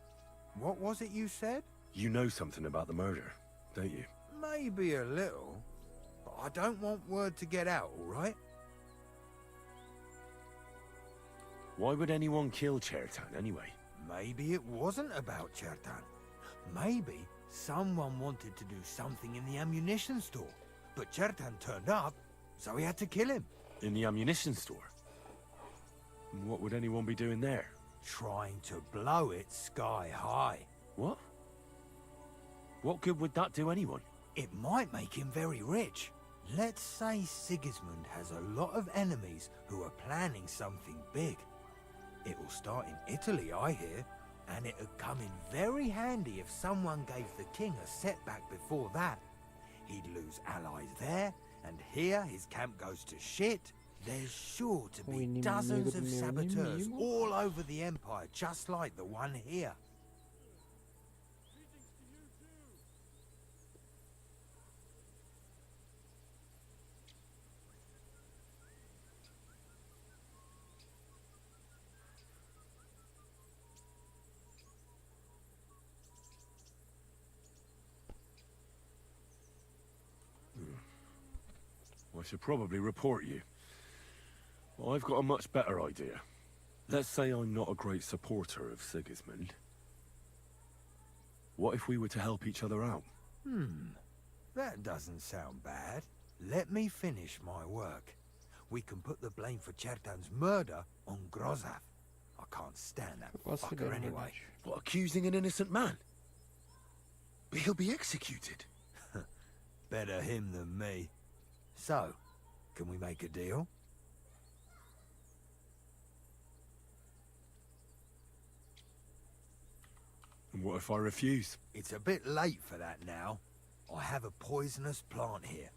What was it you said? You know something about the murder, don't you? Maybe a little. But I don't want word to get out, all right? Why would anyone kill Chertan anyway? Maybe it wasn't about Chertan. Maybe someone wanted to do something in the ammunition store. But Chertan turned up, so he had to kill him. In the ammunition store? And what would anyone be doing there? Trying to blow it sky high. What? What good would that do anyone? It might make him very rich. Let's say Sigismund has a lot of enemies who are planning something big. It will start in Italy, I hear, and it would come in very handy if someone gave the king a setback before that. He'd lose allies there, and here his camp goes to shit. There's sure to be dozens of saboteurs all over the empire, just like the one here. I should probably report you. I've got a much better idea. Let's say I'm not a great supporter of Sigismund. What if we were to help each other out? That doesn't sound bad. Let me finish my work. We can put the blame for Chertan's murder on Grozav. I can't stand that fucker anyway. What, accusing an innocent man? But he'll be executed. Better him than me. So, can we make a deal? And what if I refuse? It's a bit late for that now. I have a poisonous plant here.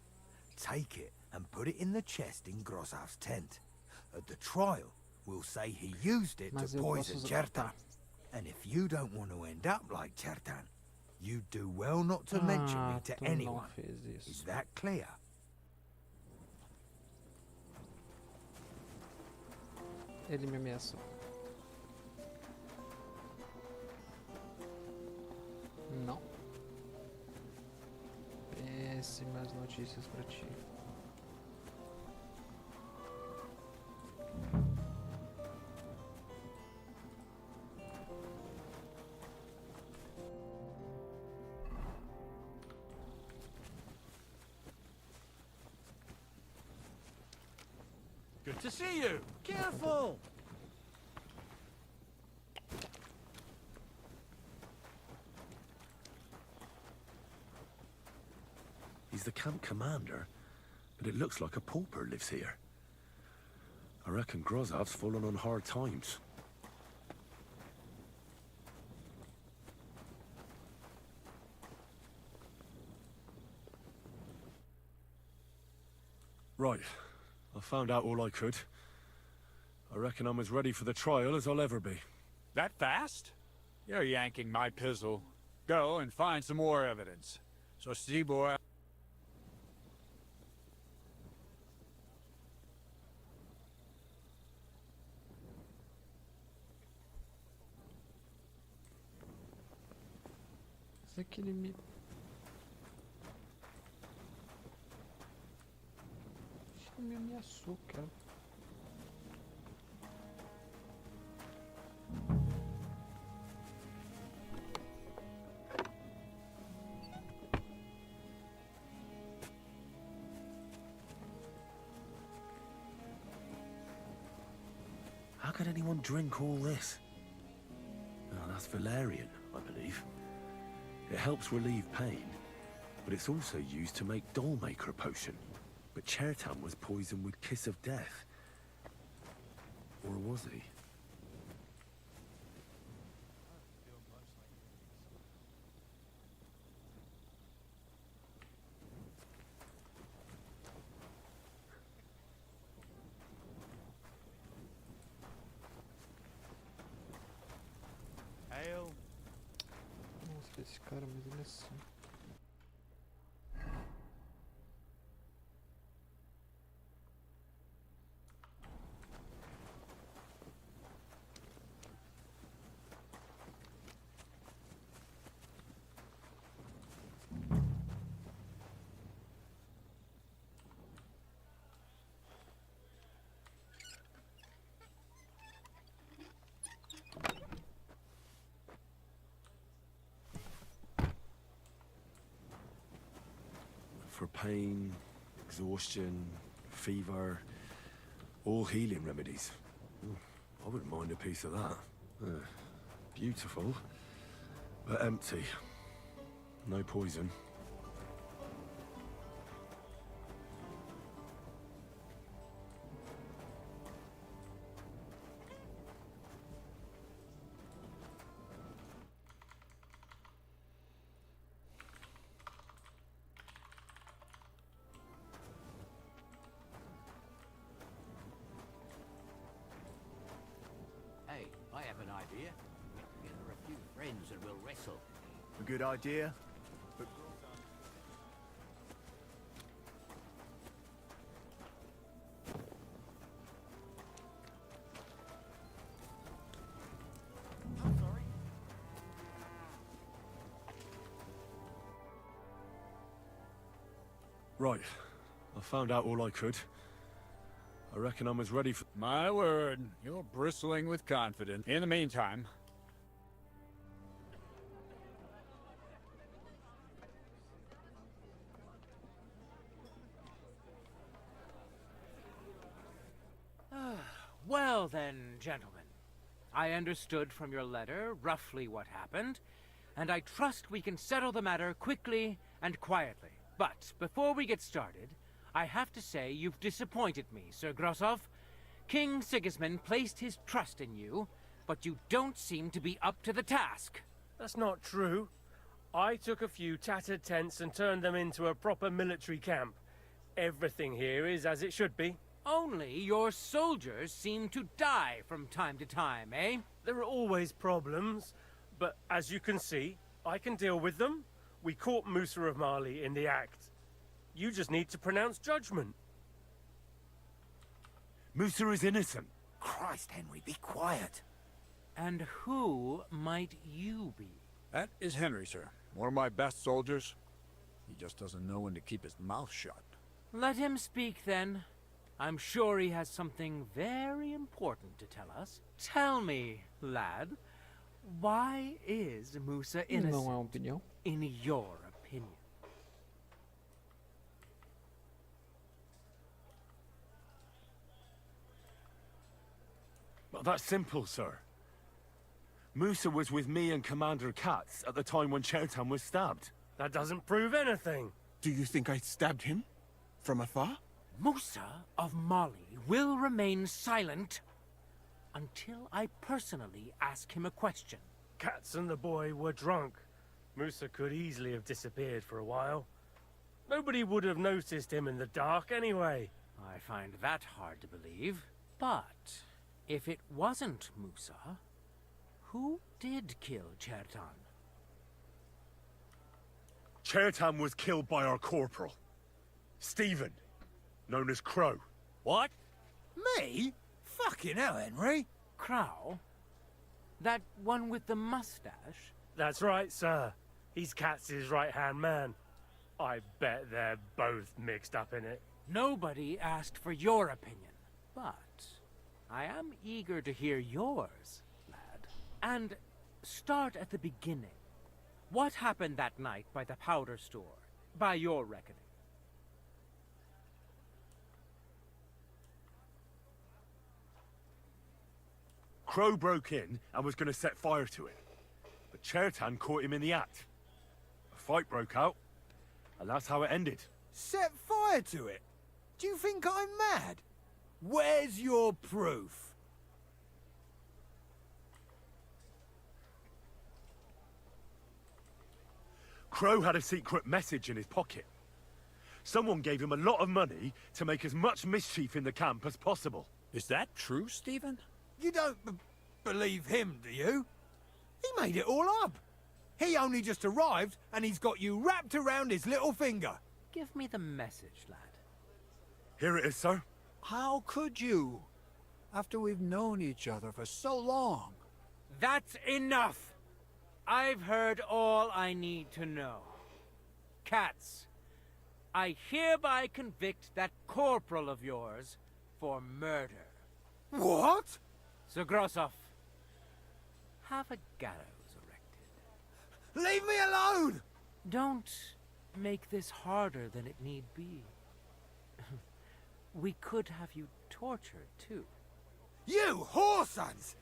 Take it and put it in the chest in Grozav's tent. At the trial, we'll say he used it to poison Chertan. And if you don't want to end up like Chertan, you do well not to mention me to anyone. Is that clear? Ele me ameaçou. Não. Péssimas notícias pra ti. Good to see you. Careful. He's the camp commander, but it looks like a pauper lives here. I reckon Grozav's fallen on hard times. Right. I found out all I could. I reckon I'm as ready for the trial as I'll ever be. That fast? You're yanking my pizzle. Go and find some more evidence. So, Seaboy... Isso aqui ele me... Acho que me ameaçou, cara. How could anyone drink all this? Oh, that's valerian, I believe. It helps relieve pain, but it's also used to make Dollmaker potion. But Chertan was poisoned with Kiss of Death. Or was he? Ale. Nossa, esse cara, mas ele é assim. For pain, exhaustion, fever, all healing remedies. I wouldn't mind a piece of that. Beautiful, but empty. No poison. Hey, I have an idea. Get together a few friends and we'll wrestle. A good idea, but Right. I found out all I could. I reckon I'm as ready for... My word, you're bristling with confidence. In the meantime... Well then, gentlemen. I understood from your letter roughly what happened, and I trust we can settle the matter quickly and quietly. But before we get started, I have to say you've disappointed me, Sir Grosov. King Sigismund placed his trust in you, but you don't seem to be up to the task. That's not true. I took a few tattered tents and turned them into a proper military camp. Everything here is as it should be. Only your soldiers seem to die from time to time, eh? There are always problems, but as you can see, I can deal with them. We caught Musa of Mali in the act. You just need to pronounce judgment. Musa is innocent. Christ, Henry, be quiet. And who might you be? That is Henry, sir. One of my best soldiers. He just doesn't know when to keep his mouth shut. Let him speak, then. I'm sure he has something very important to tell us. Tell me, lad, why is Musa innocent, Não é uma opinião. in your opinion? Well, that's simple, sir. Musa was with me and Commander Katz at the time when Chertan was stabbed. That doesn't prove anything. do you think I stabbed him? From afar? Musa of Mali will remain silent until I personally ask him a question. Katz and the boy were drunk. Musa could easily have disappeared for a while. Nobody would have noticed him in the dark anyway. I find that hard to believe. But if it wasn't Musa, who did kill Chertan? Chertan was killed by our corporal, Stephen, known as Crow. What? Me? Fucking hell, Henry. Crow? That one with the mustache? That's right, sir. He's Katz's right-hand man. I bet they're both mixed up in it. Nobody asked for your opinion, but I am eager to hear yours, lad. And start at the beginning. What happened that night by the powder store, by your reckoning? Crow broke in and was going to set fire to it, but Chertan caught him in the act. A fight broke out, and that's how it ended. Set fire to it? Do you think I'm mad? Where's your proof? Crow had a secret message in his pocket. Someone gave him a lot of money to make as much mischief in the camp as possible. Is that true, Stephen? You don't believe him, do you? He made it all up. He only just arrived, and he's got you wrapped around his little finger. Give me the message, lad. Here it is, sir. How could you? After we've known each other for so long. That's enough! I've heard all I need to know. Katz, I hereby convict that corporal of yours for murder. What? Sir Grosov, have a gallows erected. Leave me alone! Don't make this harder than it need be. We could have you tortured, too. You whoresons!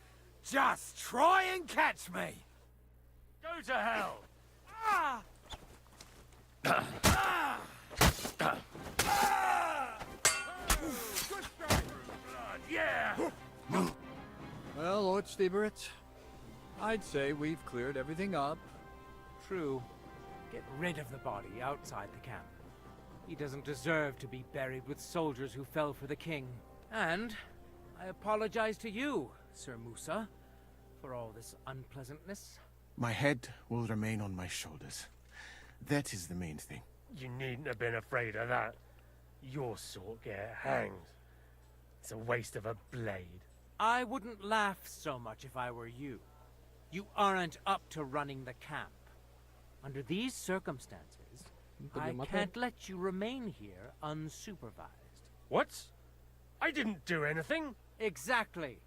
Just try and catch me! Go to hell! Ah! Yeah! Well, Lord Stieberitz, I'd say we've cleared everything up. True. Get rid of the body outside the camp. He doesn't deserve to be buried with soldiers who fell for the king. And I apologize to you, Sir Musa, for all this unpleasantness. My head will remain on my shoulders. That is the main thing. You needn't have been afraid of that. Your sort get hanged. It's a waste of a blade. I wouldn't laugh so much if I were you. You aren't up to running the camp. Under these circumstances, I can't let you remain here unsupervised. What? I didn't do anything. Exactly.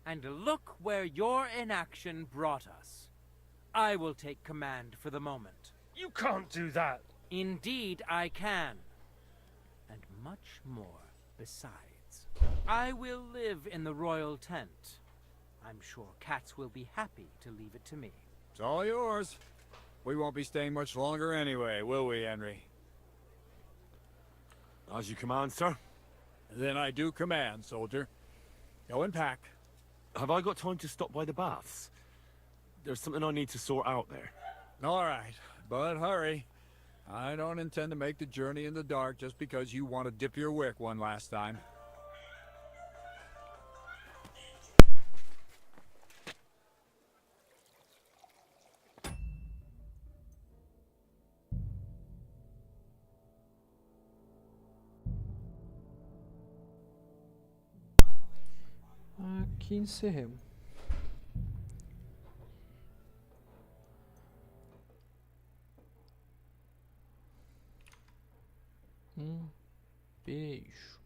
And look where your inaction brought us. I will take command for the moment. You can't do that. Indeed, I can. And much more besides. I will live in the royal tent. I'm sure cats will be happy to leave it to me. It's all yours. We won't be staying much longer anyway, will we, Henry? As you command, sir. Then I do command, soldier. Go and pack. Have I got time to stop by the baths? There's something I need to sort out there. All right, but hurry. I don't intend to make the journey in the dark just because you want to dip your wick one last time. Aqui encerremos. Beijo.